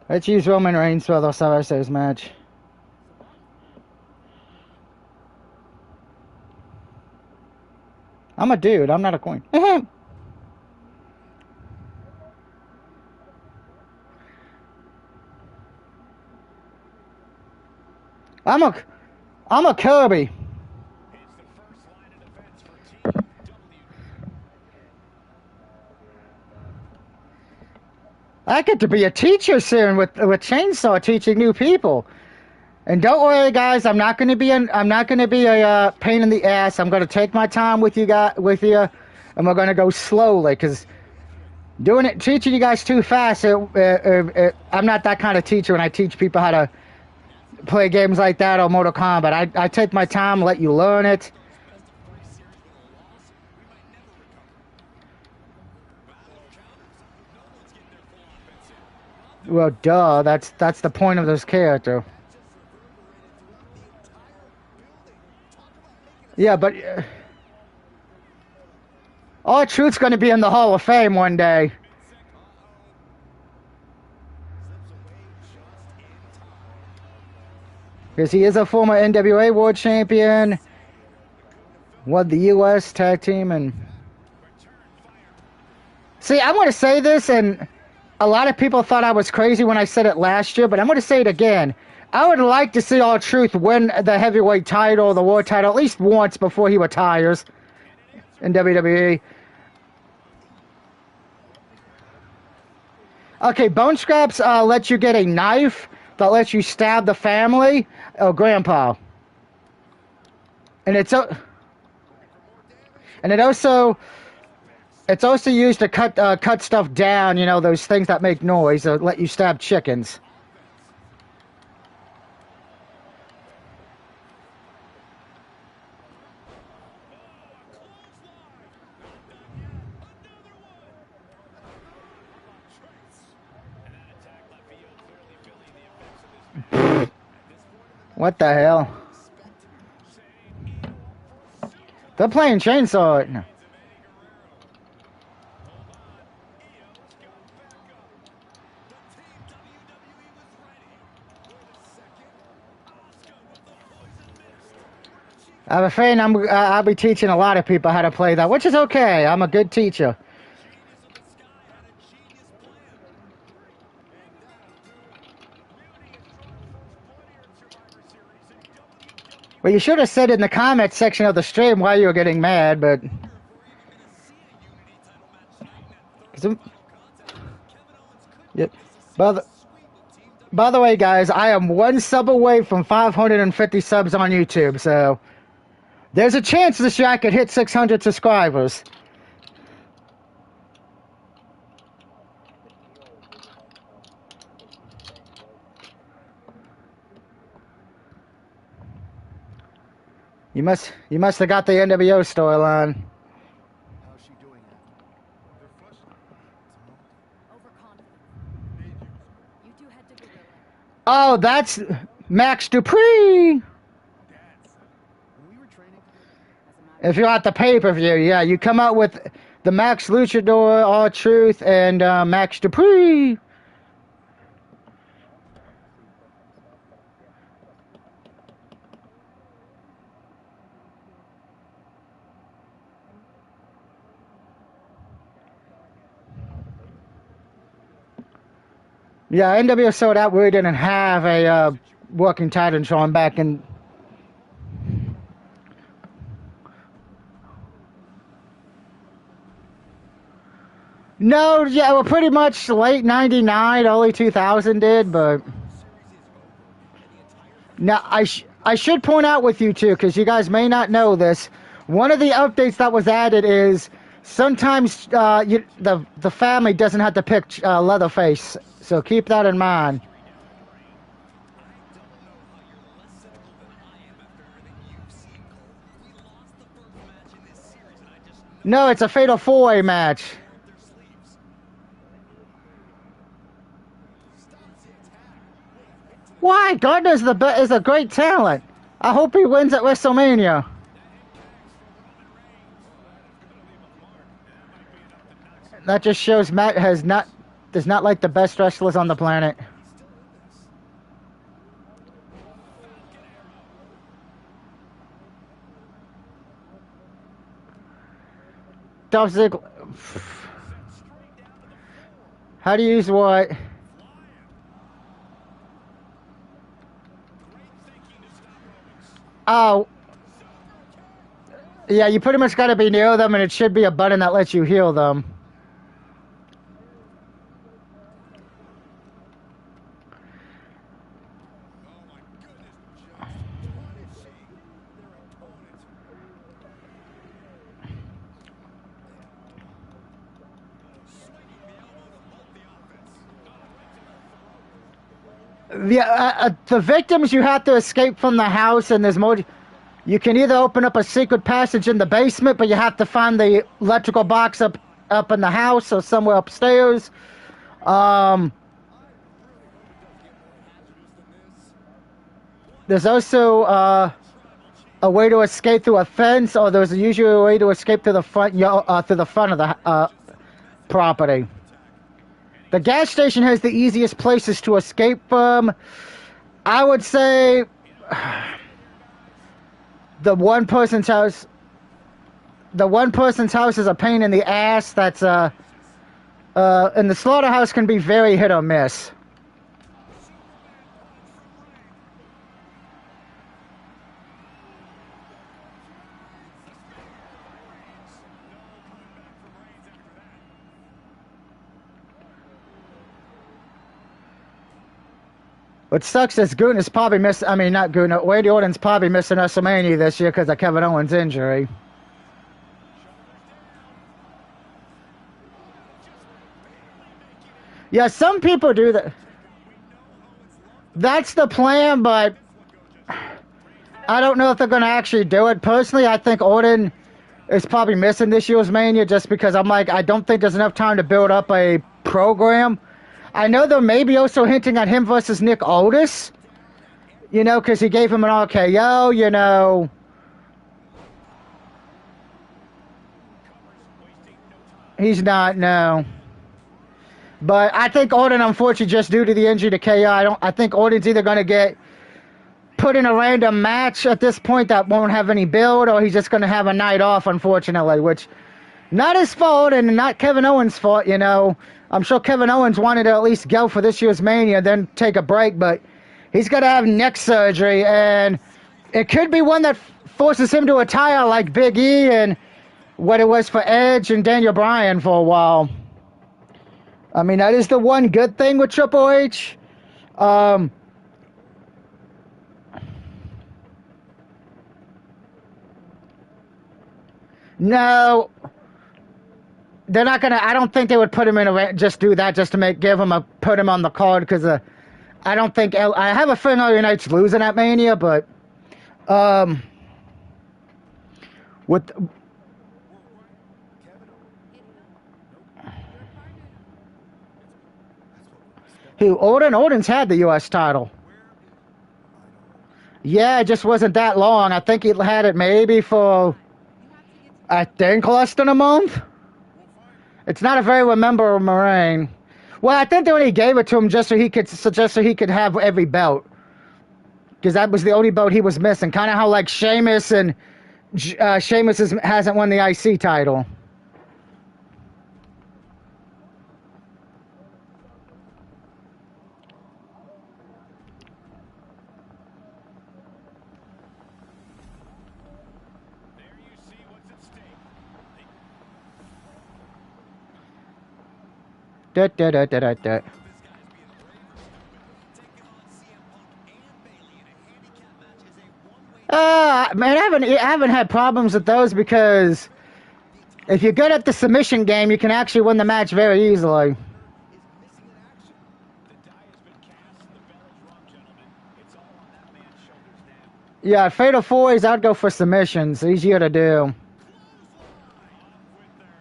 Let's use Roman Reigns for the Survivor Series match. I'm a dude. I'm not a queen. I'm a Kirby. It's the first line of defense for Team W. I get to be a teacher soon with Chainsaw, teaching new people. And don't worry, guys. I'm not going to be a pain in the ass. I'm going to take my time with you and we're going to go slowly, because teaching you guys too fast. I'm not that kind of teacher when I teach people how to play games like that or Mortal Kombat. I take my time, let you learn it. Well, duh. That's the point of this character. Yeah, but R-Truth's going to be in the Hall of Fame one day. Because he is a former NWA World Champion, won the U.S. Tag Team, and... See, I want to say this, and a lot of people thought I was crazy when I said it last year, but I'm going to say it again. I would like to see R-Truth win the heavyweight title, the world title, at least once before he retires in WWE. Okay, Bone Scraps lets you get a knife that lets you stab the family or grandpa. And it's also used to cut stuff down, you know, those things that make noise, that let you stab chickens. What the hell? They're playing Chainsaw. No. I'm afraid I'll be teaching a lot of people how to play that, which is okay. I'm a good teacher. Well, you should have said in the comment section of the stream why you were getting mad, but... Yep. By the way, guys, I am 1 sub away from 550 subs on YouTube, so... There's a chance this year I could hit 600 subscribers. You must have got the NWO storyline. How's she doing after? They're flushing. Overconfident. You two head to Gorilla. Oh, that's Max Dupree. When we were training together, If you're at the pay-per-view, yeah, you come out with the Max Luchador, R-Truth, and Max Dupree. Yeah, NWO sold out. We didn't have a working title show back in. No, yeah, well, pretty much late '99, early 2000 did, but. Now, I should point out with you two, because you guys may not know this. One of the updates that was added is sometimes the family doesn't have to pick Leatherface, so keep that in mind. No, it's a Fatal 4-Way match. Why? Gardner's is a great talent. I hope he wins at WrestleMania. That just shows Matt does not like the best wrestlers on the planet. Dolph Ziggler. How do you use what? Oh. Yeah, you pretty much got to be near them, and it should be a button that lets you heal them. Yeah, the victims, you have to escape from the house, and there's more. You can either open up a secret passage in the basement, but you have to find the electrical box up in the house or somewhere upstairs. There's also a way to escape through a fence, or there's usually a way to escape through the front of the property. The gas station has the easiest places to escape from. I would say the one person's house. The one person's house is a pain in the ass. That's and the slaughterhouse can be very hit or miss. What sucks is Goon is probably missing. I mean, not Goon. Randy Orton's probably missing WrestleMania this year because of Kevin Owens' injury. Yeah, some people do that. That's the plan, but I don't know if they're going to actually do it. Personally, I think Orton is probably missing this year's Mania just because I don't think there's enough time to build up a program. I know they're maybe also hinting at him versus Nick Aldis, You know, because he gave him an RKO, you know. He's not, no. But I think Orton, unfortunately, just due to the injury to KO, I think Orton's either going to get put in a random match at this point that won't have any build, or he's just going to have a night off, unfortunately, which not his fault and not Kevin Owens' fault, you know. I'm sure Kevin Owens wanted to at least go for this year's Mania, then take a break, but he's got to have neck surgery, and it could be one that forces him to retire like Big E and what it was for Edge and Daniel Bryan for a while. I mean, that is the one good thing with Triple H. No, they're not gonna. I don't think they would put him in just do that just to put him on the card because I don't think I have a feeling LA Knight's losing at Mania, but with who Orton's had the U.S. title. Yeah, it just wasn't that long. I think he had it maybe for I think less than a month. It's not a very memorable reign. Well, I think they only gave it to him just so he could have every belt, because that was the only belt he was missing. Kind of how like Sheamus and Sheamus hasn't won the IC title. There you see what's at stake. Da, da, da, da, da, da. This guy's being brave or stupid. Taking on CM Punk and Bayley in a handicap match is a one-way. Man, I haven't had problems with those because if you're good at the submission game, you can actually win the match very easily. Is missing in action. The die has been cast and the bell is rung, gentlemen. It's all on that man's shoulders now. Yeah, Fatal 4s, I'd go for submissions. Easier to do. Off with their head.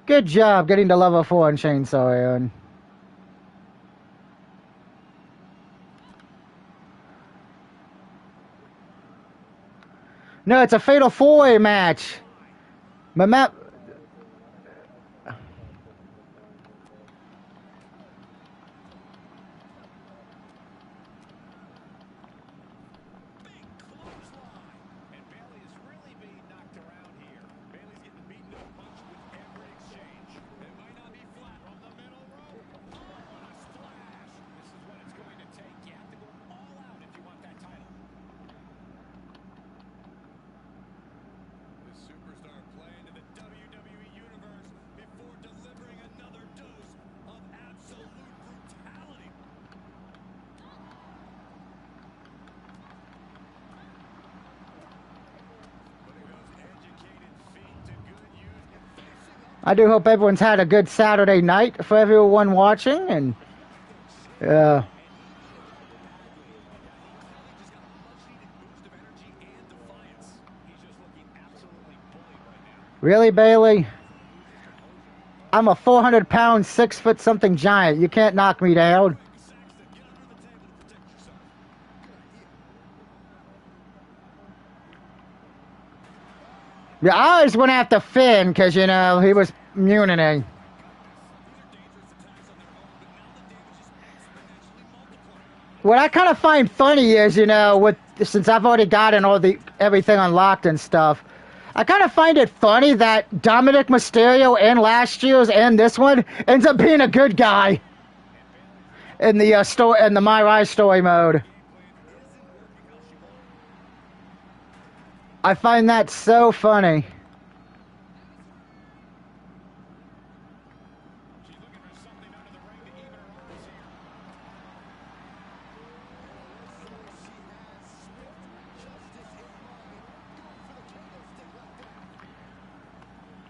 Good job getting to level 4 on Chainsaw Iron. No, it's a Fatal 4-way match. Big clothesline. And Bayley is really being knocked around here. Bayley's getting beaten to the punch with every exchange. It might not be flat from the middle rope. Oh, what a splash. This is what it's going to take. You have to go all out if you want that title. The superstar playing in the WWE Universe before delivering another dose of absolute brutality. Putting those educated feet to good use and finishing up. I do hope everyone's had a good Saturday night for everyone watching, and Just got a much-needed boost of energy and defiance. He's just looking absolutely bullied right now. really, Bayley? I'm a 400-pound, 6-foot-something giant. You can't knock me down. Saxton, get under the table to protect yourself. Yeah, I always went after Finn because, you know, he was immunity. These are dangerous attacks on their own, but now the damage is exponentially multiplied. What I kind of find funny is, you know, since I've already gotten everything unlocked and stuff, I kind of find it funny that Dominic Mysterio in last year's and this one ends up being a good guy in the myrise story mode. I find that so funny. She's looking for something under the ring to even her odds here.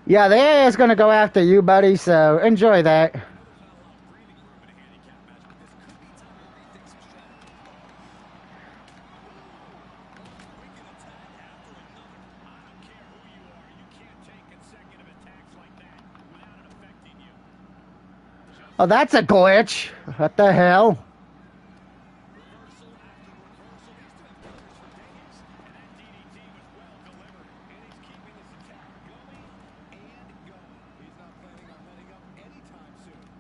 Yeah, the AA is going to go after you, buddy, so enjoy that. There's not a lot of breathing room in a handicap match, but this could be time to rethink some strategy. One wicked attack after another. I don't care who you are, you can't take Oh, that's a glitch. What the hell? Reversal after reversal. These two have done this for days. And that DDT was well delivered. And he's keeping this attack going and going. He's not planning on letting up anytime soon.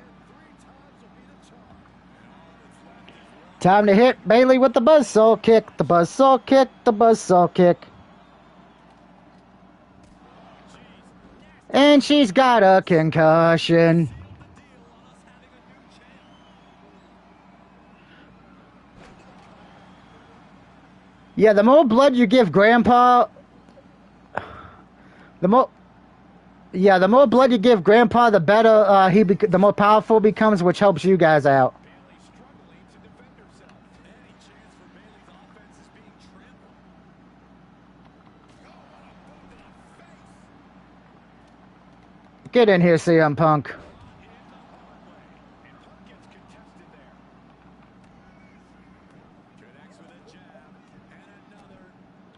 And 3 times will be the charm. And all that's left is one. Time to hit Bailey with the buzzsaw kick. The buzzsaw kick. The buzzsaw kick. Oh, jeez. Nasty. And she's got a concussion. Sealed the deal on us having a new champ. Yeah, the more blood you give Grandpa, the more. Yeah, the more blood you give Grandpa, the better the more powerful he becomes, which helps you guys out. Bailey struggling to defend herself. Any chance for Bailey's offense is being trampled. Oh, what a boot to the face. Get in here, CM Punk. Brought in the hard way. And Punk gets contested there. Connects with a jab. And another.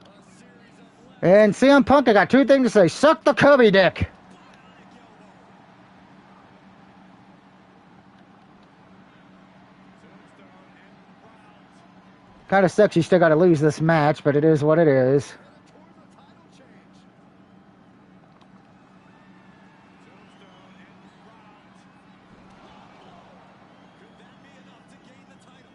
A series of lefts. And CM Punk, I got 2 things to say. Suck the Kirby dick. Bionic elbow. Tombstone and round. Kind of sucks you still got to lose this match, but it is what it is. Headed towards a title change. Tombstone and round. Could that be enough to gain the title?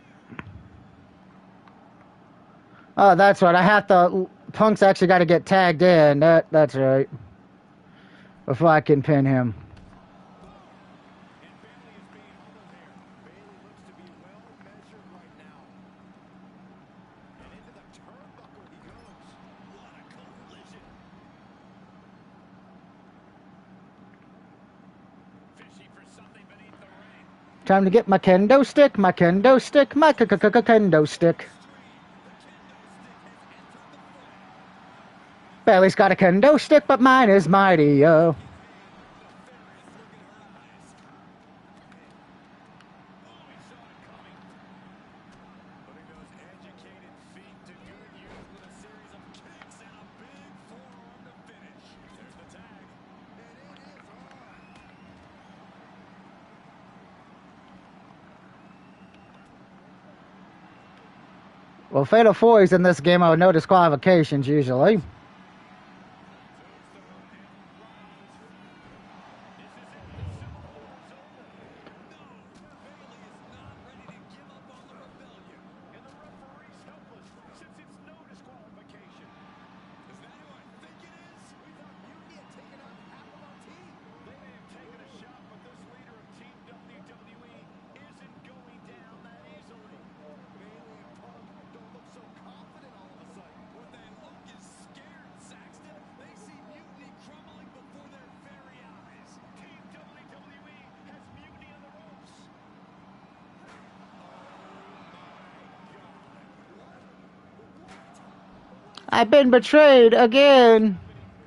Oh, that's right. I have to. Punk's actually got to get tagged in. That's right. Before I can pin him. And Bailey is being humbled here. Bailey looks to be well measured right now. And into the turnbuckle he goes. What a collision. Fishing for something beneath the ring. Time to get my kendo stick. My kendo stick. My kendo stick. Bailey's got a kendo stick, but mine is mightier. Putting those educated feet to good use with a series of kicks and a big forearm to finish. There's the tag. And it is on. Well, Fatal 4 is in this game. I would no disqualifications usually. Tombstone and round. This is it. The Civil War is over. No, Bailey is not ready to give up on the rebellion. And the referee's helpless since it's no disqualification. Is that who I think it is? We thought Mutiny had taken out half of our team. They may have taken a shot, but this leader of Team WWE isn't going down that easily. Bailey and Punk don't look so confident all of a sudden. What they look is scared, Saxton. They see Mutiny crumbling before their very eyes. Team WWE has Mutiny on the ropes. I've been betrayed again.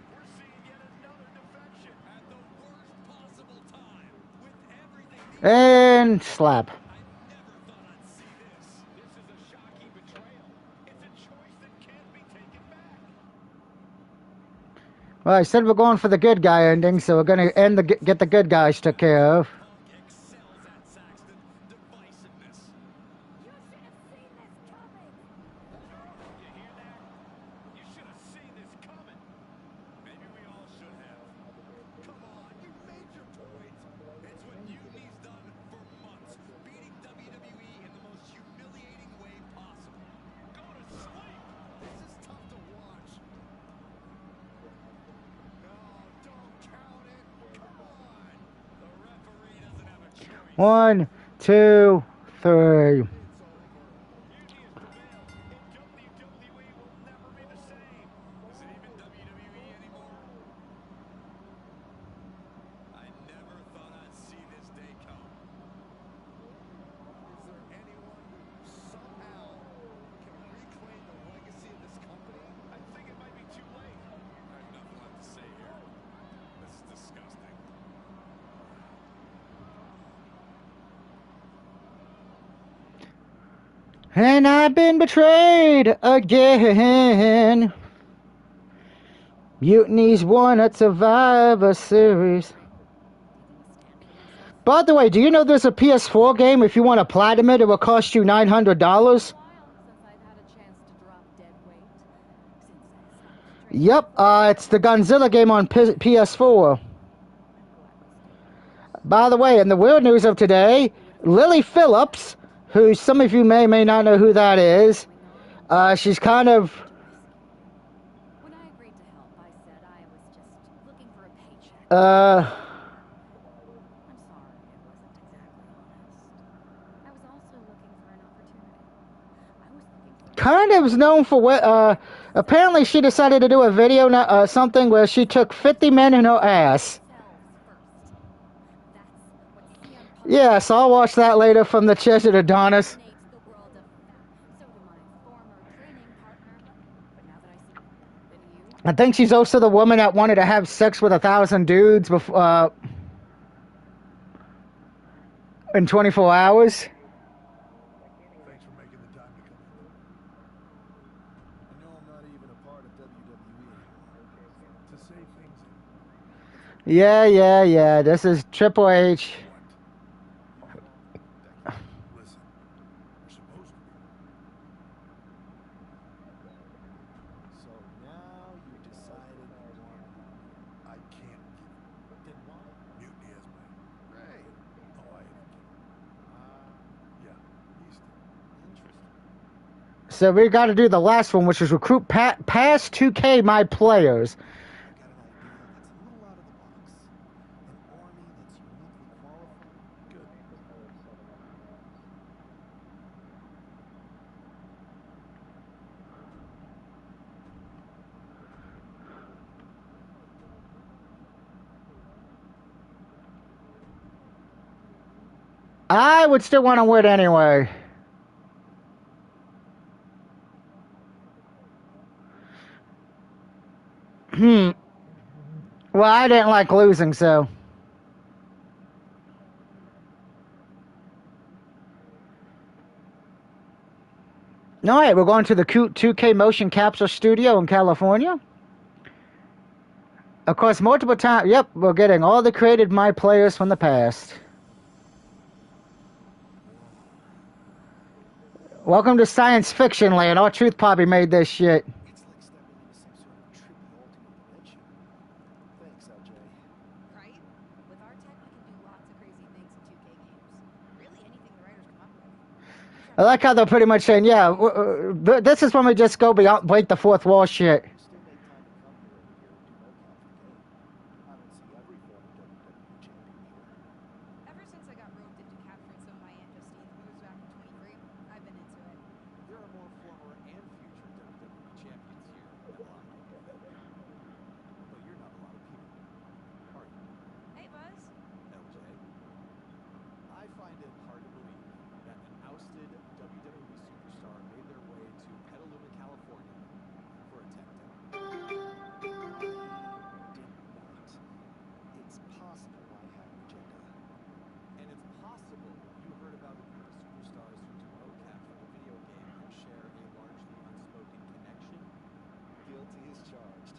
We're seeing yet another defection. At the worst possible time. With everything these And slap. I never thought I'd see this. This is a shocking betrayal. It's a choice that can't be taken back. Well, I said we're going for the good guy ending, so we're going to get the good guys took care of. Punk excels at Saxton. Divisiveness. You should have seen this coming. You hear that? You should have seen this coming. Maybe we all should have. Come on, you made your point. It's what Mutiny's done for months. Beating WWE in the most humiliating way possible. Go to sleep. This is tough to watch. No, don't count it. Come on. The referee doesn't have a choice. 1, 2, 3. It's over. Mutiny has prevailed, and WWE will never be the same. Is it even WWE anymore? I never thought I'd see this day come. Is there anyone who somehow can reclaim the legacy of this company? I think it might be too late. I have nothing left to say here. This is disgusting. And I've been betrayed again. Mutiny's won at Survivor Series. By the way, do you know there's a PS4 game? If you want to platinum it, it will cost you $900. While since I've had a chance to drop dead weight. Since I stopped training. Yep, it's the Godzilla game on PS4. By the way, in the weird news of today, Lily Phillips, who some of you may not know who that is, she's kind of... When I agreed to help, I said I was just looking for a paycheck. Uh, I'm sorry, it wasn't exactly honest. I was also looking for an opportunity. I was looking for kind of is known for what... apparently she decided to do a video, something where she took 50 men in her ass. themselves first. That's what CM Punk Yeah, so I'll watch that later from the Chest of Adonis. dominates the world of so do my former training partner. But now that I see then you I think she's also the woman that wanted to have sex with 1,000 dudes before, in 24 hours. Thanks for making the time to come in. I know I'm not even a part of WWE anymore. To save things in. Yeah. This is Triple H. Listen, we're supposed to be. So now you decided you want I can't give it. then why? Mutiny has my... Ray. Oh, I haven't given it. Yeah, he's still... Interesting. So we got to do the last one, which is recruit past 2K my players. I got an idea that's a little out of the box. An army that's uniquely qualified. Good. I would still want to win anyway. Well, I didn't like losing, so. All right, we're going to the 2K Motion Capture Studio in California. Of course, multiple times. Yep, we're getting all the created my players from the past. Welcome to science fiction land. Our Truth Poppy made this shit. It's like stepping into some sort of trippy alternate dimension. Thanks, LJ. Right? With our tech, we can do lots of crazy things in 2K games. Really anything the writers come up with. I like how they're pretty much saying, yeah, this is when we just go beyond, break the fourth wall shit. You still make time to come here every year and do mocap for the game. I don't see every former WWE champion here. Ever since I got roped into capturing some of my Aunt Justine's moves back in 23, I've been into it. There are more former and future WWE champions here than a lot of people think. But you're not a lot of people, are you, Hey, Buzz. LJ? I find it hard to believe that an ousted WWE superstar made their way to Petaluma, California for a tech demo. Did not. It's possible I had an agenda. And it's possible you heard about a group of superstars who do mocap for the video game and share a largely unspoken connection. Guilty as charged.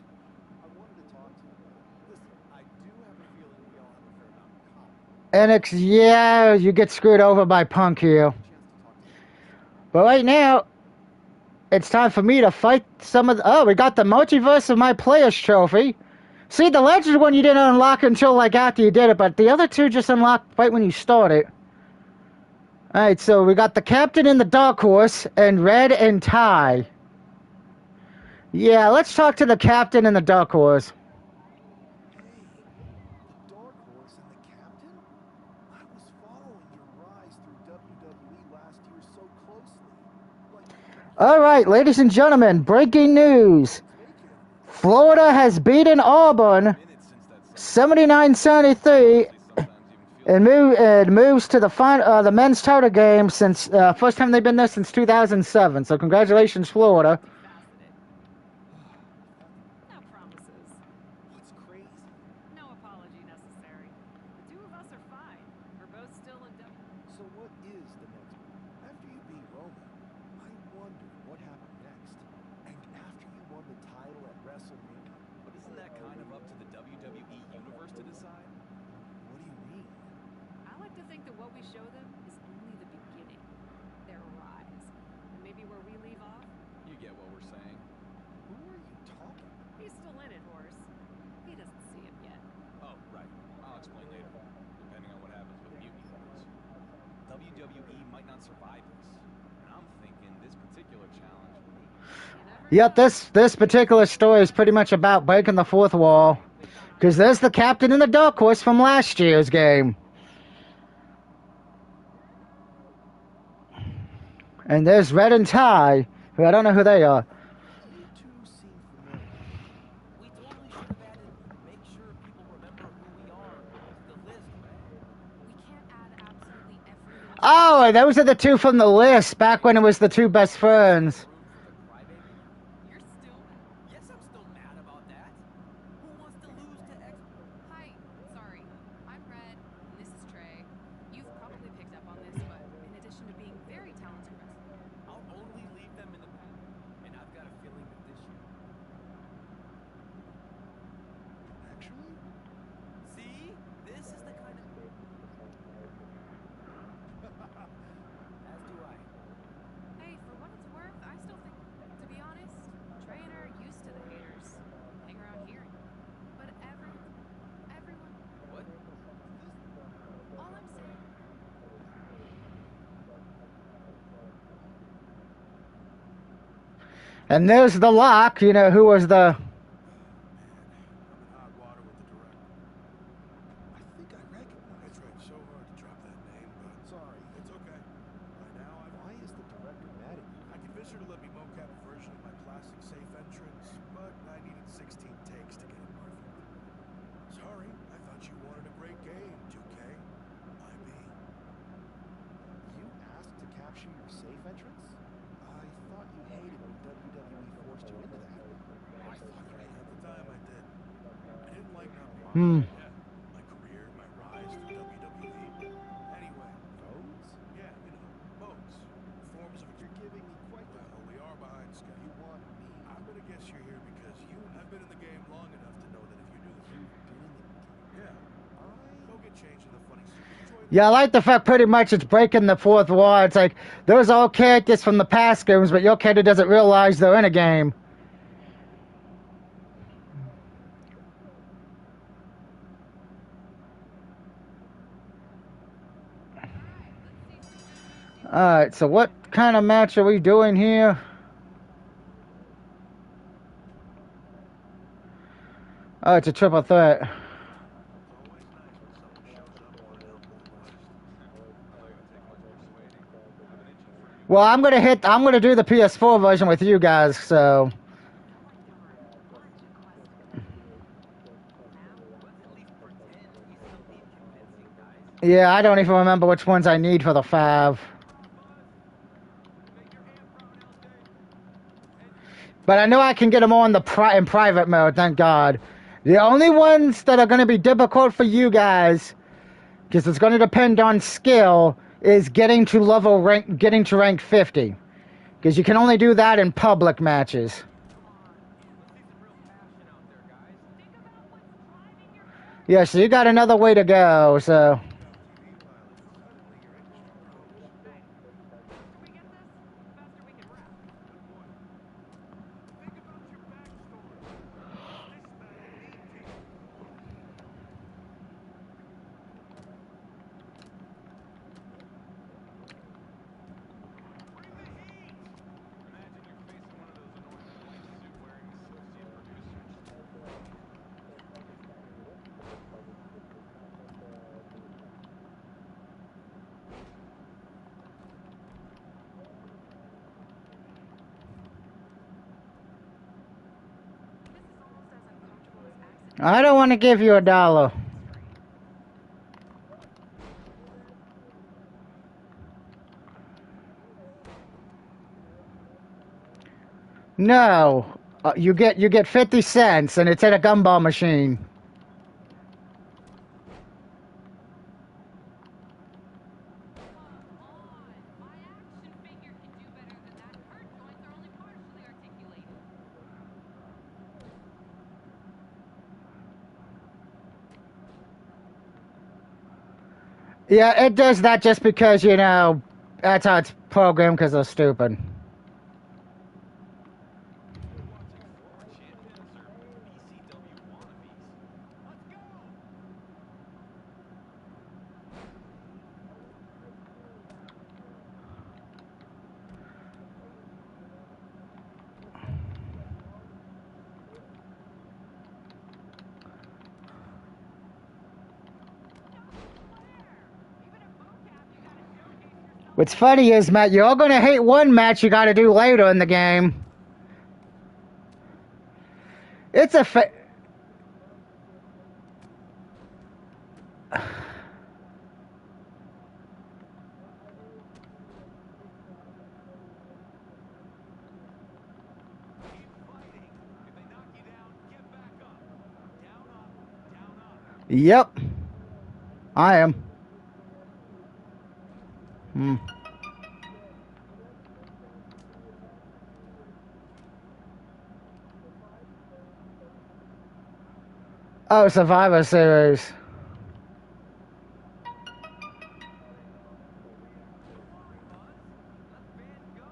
I wanted to talk to you about it. Listen, I do have a feeling we all have a fair amount in common. Yeah, you get screwed over by Punk here. Chance to talk to you. But right now, it's time for me to fight some of the... Oh, we got the Multiverse of My Players trophy. See, the Legend one you didn't unlock until, like, after you did it, but the other two just unlocked right when you started. Alright, so we got the Captain and the Dark Horse, and Red and Ty. Yeah, let's talk to the Captain and the Dark Horse. Hey, the Dark Horse and the Captain? I was following your rise through WWE last year so closely. Like, Alright, ladies and gentlemen, breaking news. Florida has beaten Auburn 79-73 and moves to the men's title game since first time they've been there since 2007. So congratulations, Florida. No promises. what's crazy? No apology necessary. The two of us are fine. We're both still in So what is the next move? After you beat Roman, I wonder what happened next. And after you won the title at WrestleMania, But isn't that kind of up to the WWE Universe to decide? what do you mean? I we show them is only the beginning. Their rise. And maybe where we leave off, You get what we're saying. Who are you talking? he's still in it, Horse. He doesn't see it yet. Oh, right. I'll explain later. Depending on what happens with Mutiny Wars. WWE might not survive this. And I'm thinking this particular challenge may. You never Yep, know. this particular story is pretty much about breaking the fourth wall. Because there's the captain and the dark horse from last year's game. And there's Red and Ty, who I don't know who they are. You two seem familiar. We totally should have added make sure people remember who we are to the list, right? We can't add absolutely every little Oh, those are the two from the list, back when it was the two best friends. Room for the crybaby now? You're still mad. Yes, I'm still mad about that. Who wants to lose to X? Hi, sorry. I'm Red, and this is Trey. You've probably picked up on this, but in addition to being very talented wrestlers, I'll only leave them in the past. And I've got a feeling that this year. Actually? See? This is the kind of. As do I. hey, for what it's worth, I still think, to be honest, Trey and I are used to the haters. Hang around here. But everyone, What? all I'm saying, And there's the Lock, you know, who was the... I'm in hot water with the director. I think I recognize. I tried so hard to drop that name, but sorry, it's okay. By now, why is the director mad at you? I convinced her to let me mocap a version of my classic safe entrance, but I needed 16 takes to get it perfect. Sorry, I thought you wanted a great game, 2K. IB. You asked to capture your safe entrance? I thought you hated when WWE forced you into that. I thought you hated at the time I did. I didn't like not being yeah, my career, my rise to WWE. Anyway, votes? Yeah, you know, votes. Forms of you're giving me quite the we are behind schedule. You want me? I'm gonna guess you're here because I've been in the game long enough to know that if you do the you've been in the yeah. Don't get changed in the funny suit. Enjoy the Yeah, I like the fact pretty much it's breaking the fourth wall. It's like, those are all characters from the past games, but your character doesn't realize they're in a game. Alright, so what kind of match are we doing here? Oh, it's a triple threat. It's always nice when someone shows up wanting to help with a quest. Not gonna take much persuading. I've been itching for you. Well, I'm gonna do the PS4 version with you guys, so... Let's at least pretend we still need convincing, guys. Yeah, I don't even remember which ones I need for the 5. Make your aunt proud, LJ. But I know I can get them all in in private mode, thank God. The only ones that are going to be difficult for you guys, because it's going to depend on skill, is getting to rank 50. Because you can only do that in public matches. Let's see some real passion out there, guys. Yeah, so you got another way to go, so... TV pilots, suddenly you're industry pros. we get this, the faster we can wrap. Good point. Think about your backstory. This man at 18. Bring the heat! Imagine you're facing one of those annoying police suit wearing associate producers. This is almost as uncomfortable as accident. I don't want to give you $1. No. You get 50 cents, and it's at a gumball machine. Come on, my action figure can do better than that. Her joints are only partially articulated. Yeah, it does that just because, you know, that's how it's programmed because they're stupid. You're watching former champions or ECW wannabes? Let's go! What's funny is, Matt, you're all going to hate one match you got to do later in the game. It's a Keep fighting. If they knock you down, get back up. Down, up, down, up. Yep. I am. Oh, Survivor Series. Come on, bud. Let Van go.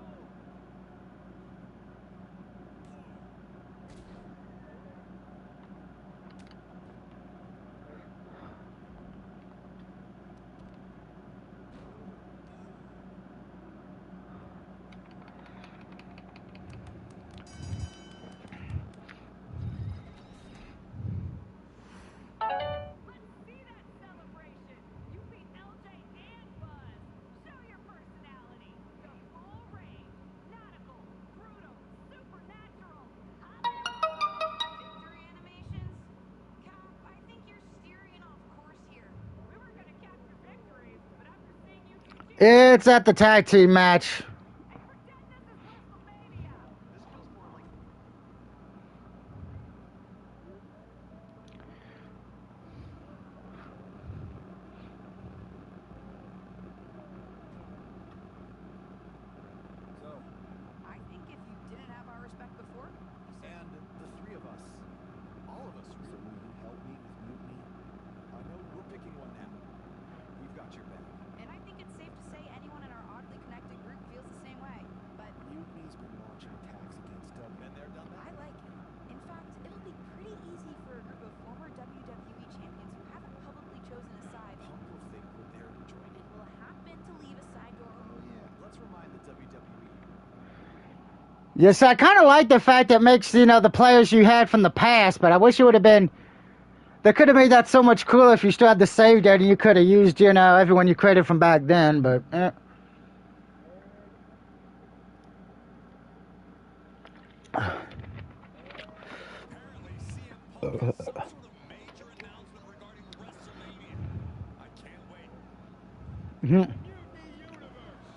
Let's see that celebration. You beat LJ and Buzz. Show your personality. The full range. Nautical, brutal, supernatural. Victory animations? Cap, I think you're steering off course here. We were gonna capture victories, but after seeing you two cheer, It's at the tag team match. and pretend this is WrestleMania. This feels more like So, I think if you didn't have our respect before, you said. and the three of us, all of us So really. will you help me with Mutiny? I know we're picking one now. We've got your back. And I think it's safe to say anyone in our oddly connected group feels the same way. But Mutiny's been launching attacks against W. Been there, done I that. like it. In fact, it'll be pretty easy for a group of former WWE champions who haven't publicly chosen a side Punk will think we're there to join and it. will happen to leave a side door Oh open. yeah. Let's remind the WWE. Yes, I kind of like the fact that makes, you know, the players you had from the past, but I wish it would have been. They could have made that so much cooler if you still had the save date and you could have used, you know, everyone you created from back then, but. apparently CM Punk has some sort of major announcement regarding WrestleMania. I can't wait. Mhm. Mutiny Universe!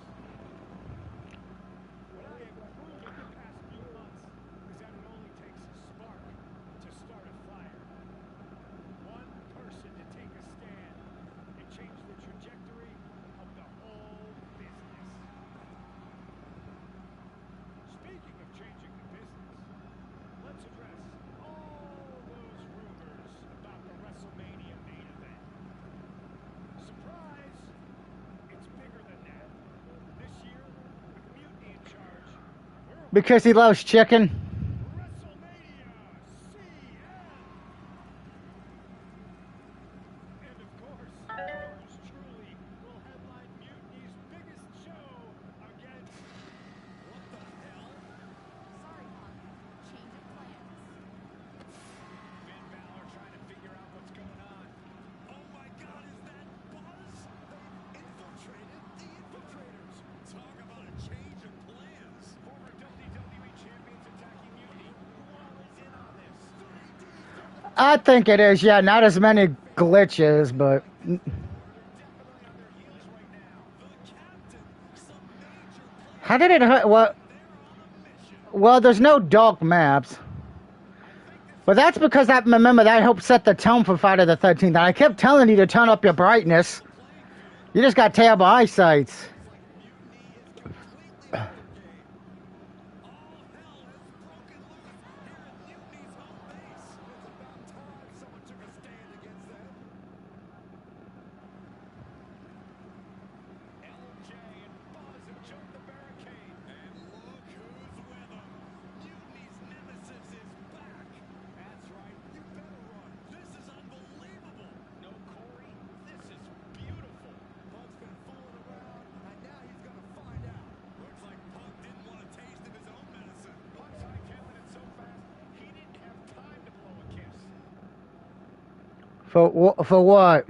What I have proven the past few months is that it only takes a spark to start a fire. One person to take a stand and change the trajectory of the whole business. Speaking of changing the business, let's address all those rumors about the WrestleMania main event. Surprise! It's bigger than that. This year, with Mutiny in charge, we're about Because he loves chicken. WrestleMania CM! And of course, yours truly will headline Mutiny's biggest show against... What the hell? Sorry, Punk. Change of plans. Finn Balor trying to figure out what's going on. Oh my God, is that Buzz? They've infiltrated the infiltrators. Talk about a change of plans. Former WWE champions attacking Mutiny. Who all is in on this? 3D's got the I think it is, yeah, not as many glitches, but. They're definitely on their heels right now. The captain, some major plans. How did it hurt? Well, They're on a mission. well, there's no dark maps. But that's because that, remember, that helped set the tone for Friday the 13th. And I kept telling you to turn up your brightness. Playing field. You just got terrible eyesight. Feels like Mutiny is completely off their game. All hell has broken loose here at Mutiny's home base. It's about time someone took a stand against them. For what?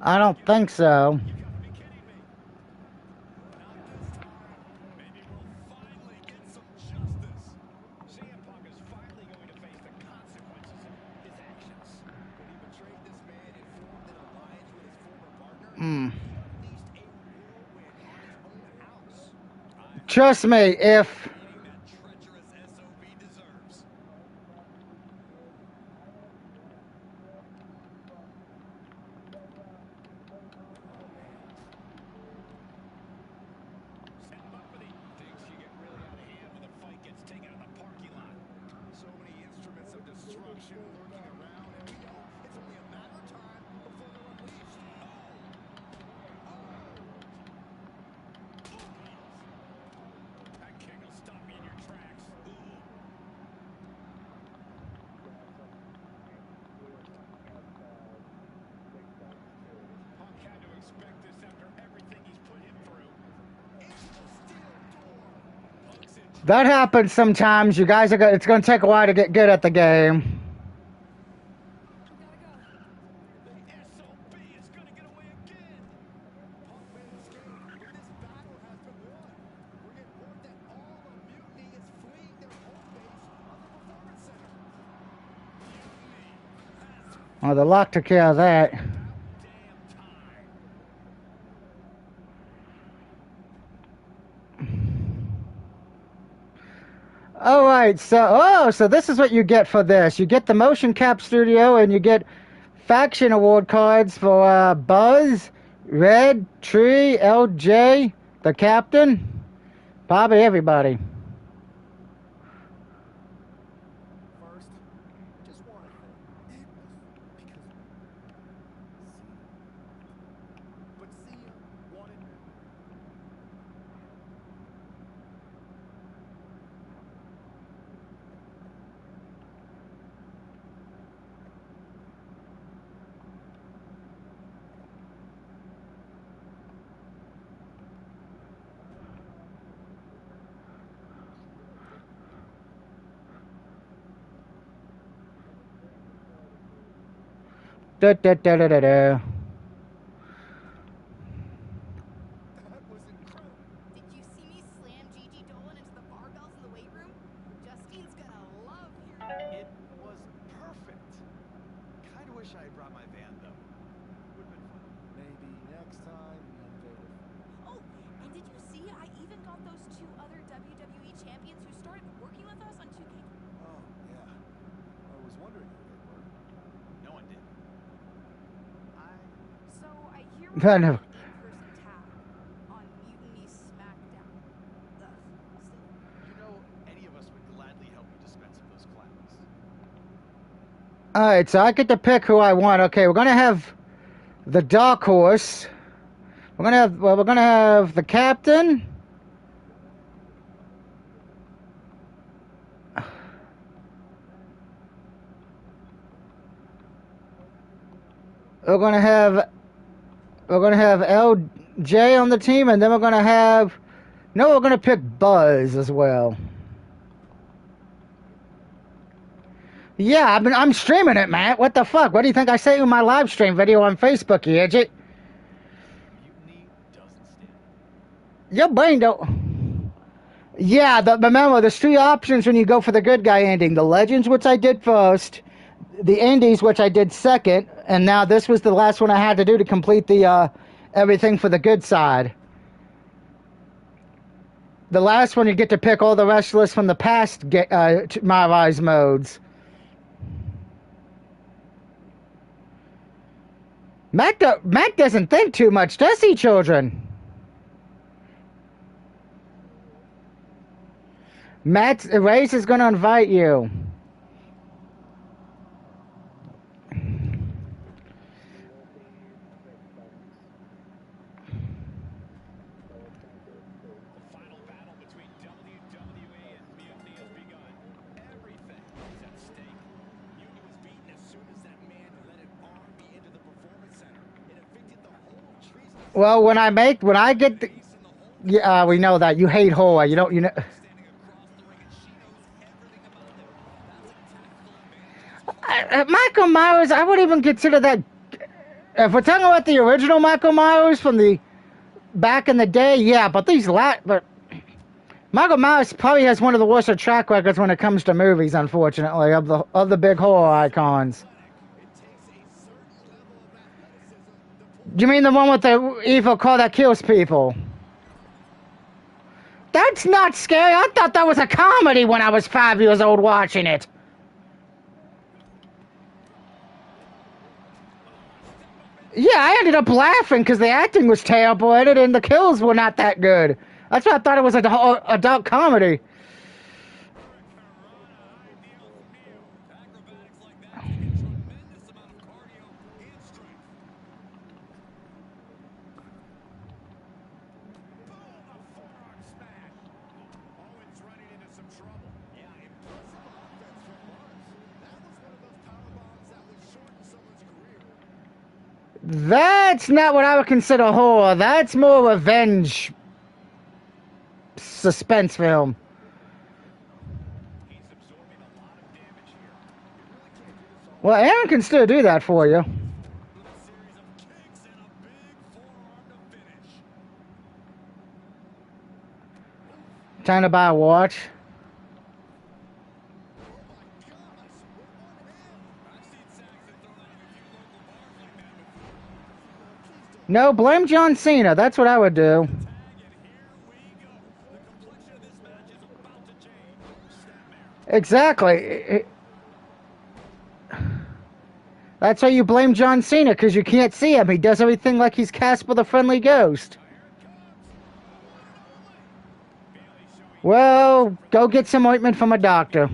I don't think so. You gotta be kidding me. Not this time. Maybe we'll finally get some justice. CM Punk is finally going to face the consequences of his actions. When he betrayed this man and formed an alliance with his former partner, Mm. he unleashed a whirlwind on his own house. I hope Trust me, if eating that treacherous SOB deserves. Oh, man. Setting up for the... Things can get really out of hand when the fight gets taken in the parking lot. So many instruments of destruction lurking around, and we know it's only a matter of time before they're unleashed. That kick will stop you in your tracks. Punk had to expect this after everything he's put him through. Into the steel door. Punk's in trouble. that happens sometimes, you guys are. It's going to take a while to get good at the game. We gotta go. The SOB is going to get away again. Punk may escape, but this battle has been won. We get word that all of Mutiny is fleeing their home base on the Performance Center. Well, the lock took care of that. Damn time. All right, so this is what you get for this. You get the Motion Cap Studio, and you get faction award cards for Buzz, Red, Tree, LJ, the Captain, probably everybody. First, just want to thank you. Because Sia. But Sia wanted me. Da, da, da, da, da, da. That was incredible. Did you see me slam Gigi Dolan into the barbells in the weight room? Justine's gonna love hearing. It was perfect. Kind of wish I had brought my van, though. Would have been fun. Maybe next time we unveil it. Oh, and did you see I even got those two other WWE champions who started working with us on 2K? Oh, yeah. I was wondering who they were. No one did. So I hear I we're know. having an in-person tag on Mutiny SmackDown. Ugh, still. You know, any of us would gladly help you dispense of those clowns. All right, so I get to pick who I want. Okay, we're gonna have the Dark Horse. We're gonna have the Captain. We're gonna have LJ on the team, and then we're gonna pick Buzz as well. Yeah, I'm streaming it, Matt. What the fuck? What do you think I say in my live stream video on Facebook, you idiot? Mutiny doesn't stand. Your brain don't. Yeah, remember, there's three options when you go for the good guy ending. The Legends, which I did first. The Indies, which I did second. And now this was the last one I had to do to complete the everything for the good side. The last one, you get to pick all the wrestlers from the past myrise modes. Mac doesn't think too much, does he, children? Race is going to invite you. The final battle between WWE and Mutiny has begun. Everything is at stake. Mutiny was beaten as soon as that man let an army into the Performance Center. It evicted the whole treason. Well, when I get the... Yeah, we know that. You hate Hoa. You don't... You know... Standing across the ring, and she knows everything about them. Michael Myers, I wouldn't even consider that. If we're talking about the original Michael Myers from the back in the day, yeah, but but Michael Myers probably has one of the worst track records when it comes to movies, unfortunately, of the big horror icons. You mean the one with the evil car that kills people? That's not scary. I thought that was a comedy when I was 5 years old watching it. Yeah, I ended up laughing because the acting was terrible in it and the kills were not that good. That's why I thought it was an adult comedy. That's not what I would consider horror. That's more revenge suspense film. Well, Aaron can still do that for you. Time to buy a watch. No, blame John Cena. That's what I would do. Exactly. That's why you blame John Cena, because you can't see him. He does everything like he's Casper the Friendly Ghost. Well, go get some ointment from a doctor.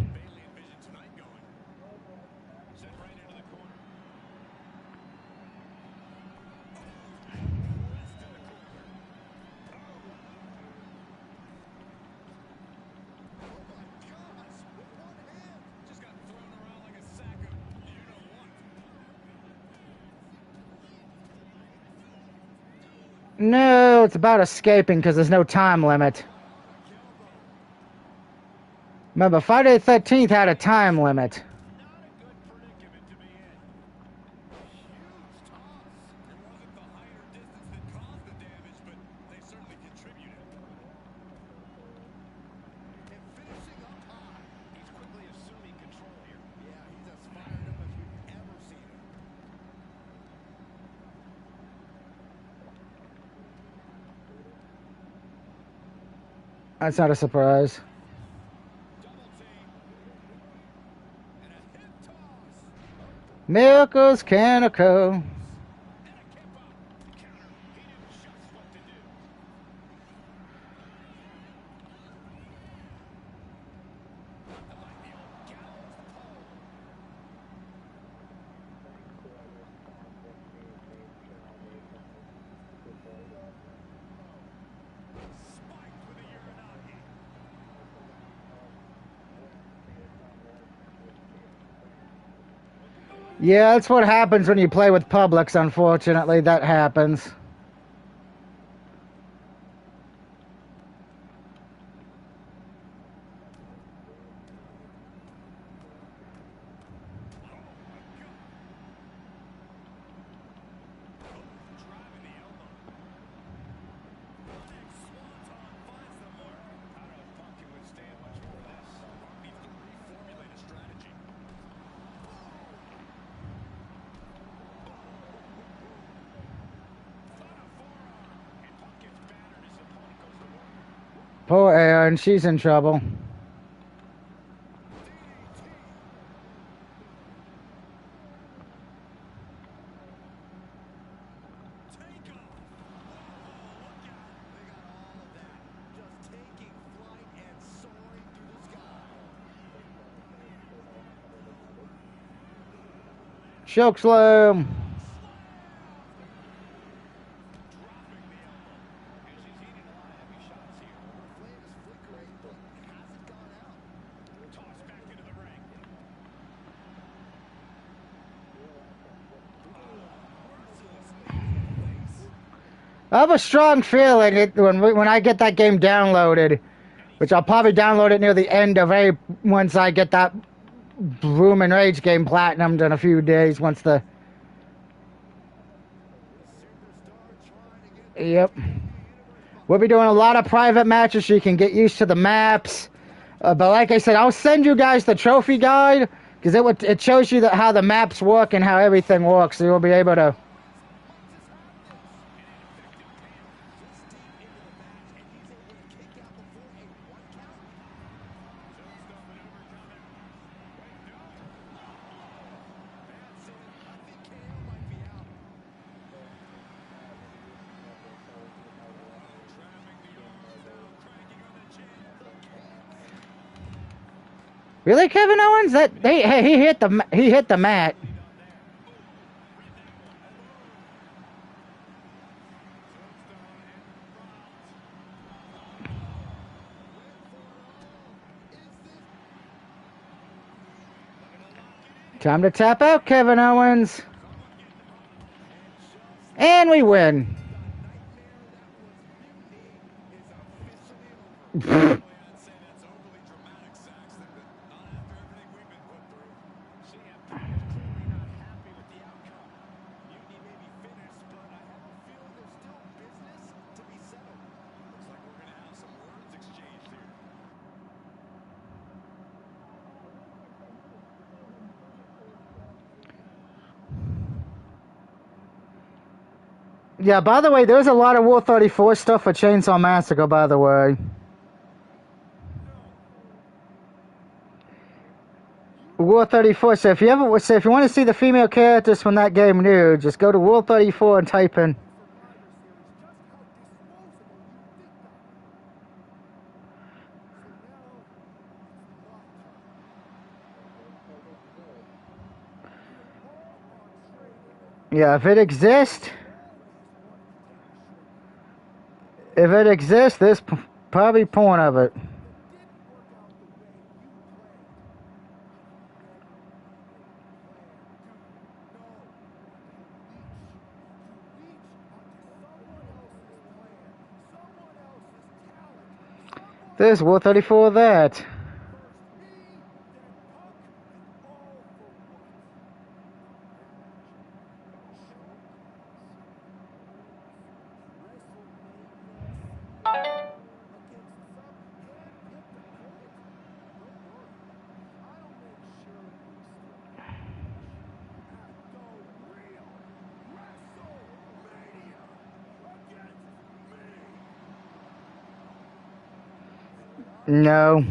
No, it's about escaping because there's no time limit. Remember, Friday the 13th had a time limit. That's not a surprise. Miracles can occur. Yeah, that's what happens when you play with Publix, unfortunately. That happens. Poor Erin, she's in trouble. Choke slam. I have a strong feeling when I get that game downloaded, which I'll probably download it near the end of once I get that Room and Rage game platinumed in a few days once the. Yep. We'll be doing a lot of private matches so you can get used to the maps. But like I said, I'll send you guys the trophy guide because it shows you how the maps work and how everything works. So you'll be able to. Really, Kevin Owens? He hit the mat. Time to tap out, Kevin Owens. And we win. Yeah, by the way, there's a lot of War 34 stuff for Chainsaw Massacre, by the way. War 34, so if you want to see the female characters from that game new, just go to War 34 and type in. Yeah, if it exists, there's probably porn of it. There's War 34 of that. No.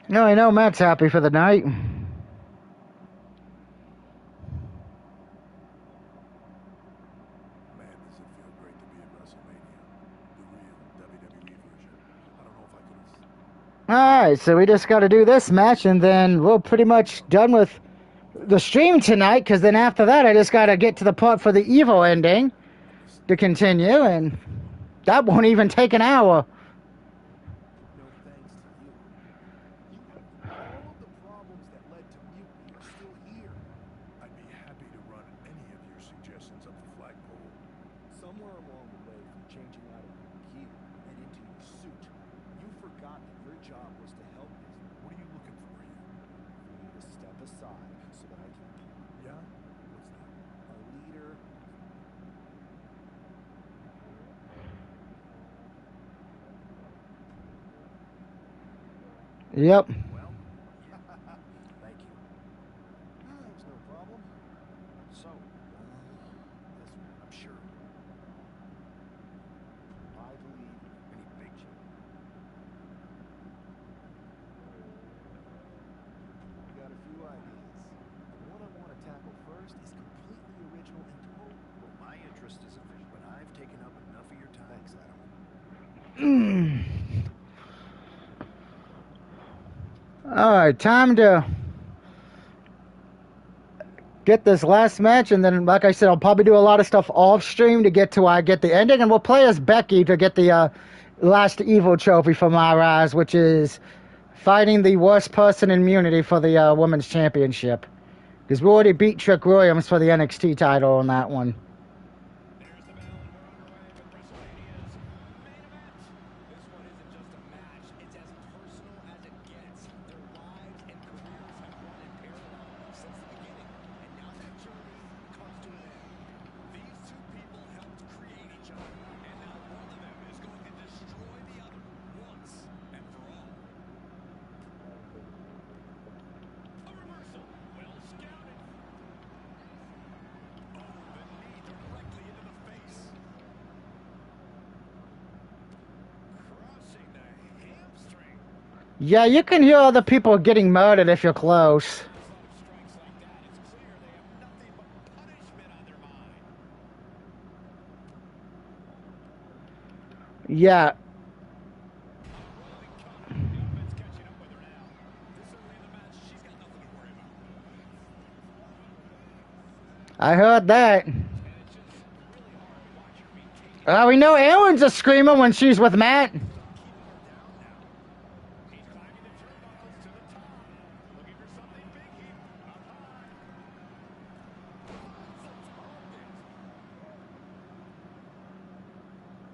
No, I know Matt's happy for the night. Man, does it feel great to be at WrestleMania. The real WWE version. I don't know if I could. Alright, so we just got to do this match and then we're pretty much done with the stream tonight because then after that I just got to get to the part for the evil ending to continue and that won't even take an hour. No thanks to you. All of the problems that led to mutiny are still here. I'd be happy to run any of your suggestions up the flagpole. Somewhere along the way from changing out of your gear and into your suit, you forgot that your job was to help me. What are you looking for here? For me to step aside so that I can be Yeah? What's that? a leader. Yep. Well, thank you. There's no problem. So, this one, I'm sure. I believe in a big job. I got a few ideas. The one I want to tackle first is completely original and total. Well, my interest is official, but I've taken up enough of your time. Thanks, Adam. Alright, time to get this last match, and then, like I said, I'll probably do a lot of stuff off stream to get to get the ending, and we'll play as Becky to get the last evil trophy for myrise, which is fighting the worst person in immunity for the women's championship. Because we already beat Trick Williams for the NXT title on that one. There's the bell, and we're underway with WrestleMania's main event. This one isn't just a match, it's as personal as it gets. Their lives and careers have run in parallel since the beginning, and now that journey comes to an end. These two people helped create each other, and now one of them is going to destroy the other once and for all. A reversal, well scouted. Oh, the knee directly into the face. Crossing the hamstring. Yeah, you can hear other people getting murdered if you're close. Onslaught of strikes like that, it's clear they have nothing but punishment on their mind. Yeah. Rolling cover. The offense catching up with her now. This early in the match, she's got nothing to worry about. I heard that. And it's just really hard to watch her maintain We know Aaron's a screamer when she's with Matt. keeping her down now. He's climbing the turnbuckles to the top. Looking for something big here. Up high.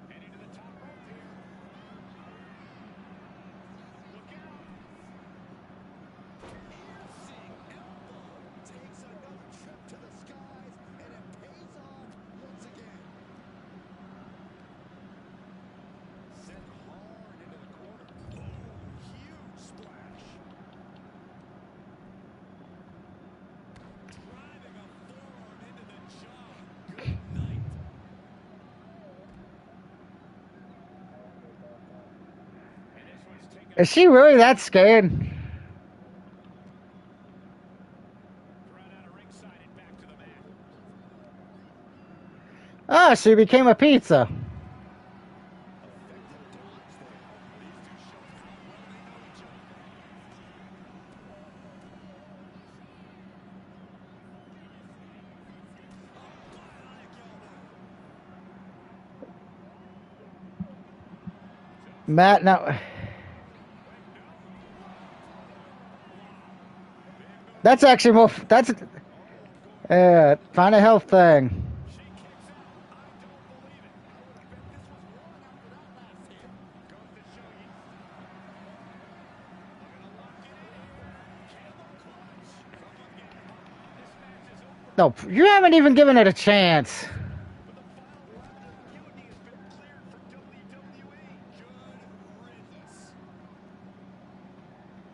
Heading to the top rope here. Look out. Piercing elbow takes another trip to the skies, and it pays off once again. Sent hard into the corner. Oh, huge splash. Driving a forearm into the jaw. Good night. And this one's taken Is she really that scared? Run out of ringside and back to the mat. Oh, she became a pizza. Effective dodge there. These two show how well they know each other. Bionic elbow. Matt, now. That's actually more. That's. Find a health thing. She kicks out. I don't believe it. I would have bet this was wrong after that last hit. Goes to show you. Looking to lock it in here. Camel clutch. Someone get him up. This match is over. No, you haven't even given it a chance. But the final round of Mutiny has been cleared for WWE. Good riddance.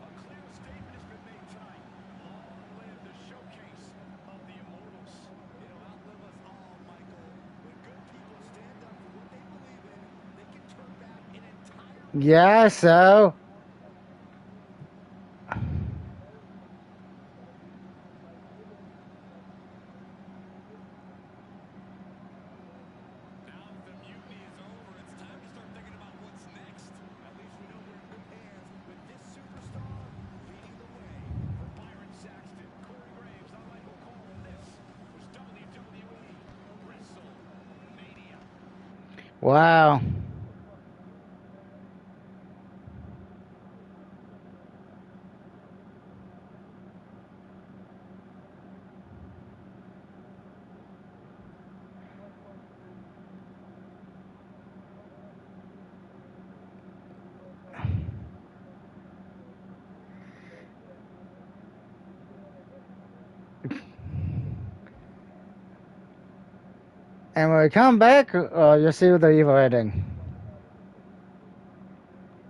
A clear statement has been made tonight. Long live the showcase of the Immortals. It'll outlive us all, Michael. When good people stand up for what they believe in, they can turn back an entire Yeah, so. Now that the mutiny is over, it's time to start thinking about what's next. At least we know we're in good hands with this superstar leading the way. For Byron Saxton, Corey Graves, I like to call him this. Was WWE WrestleMania. Wow. And when we come back, you'll see the evil ending.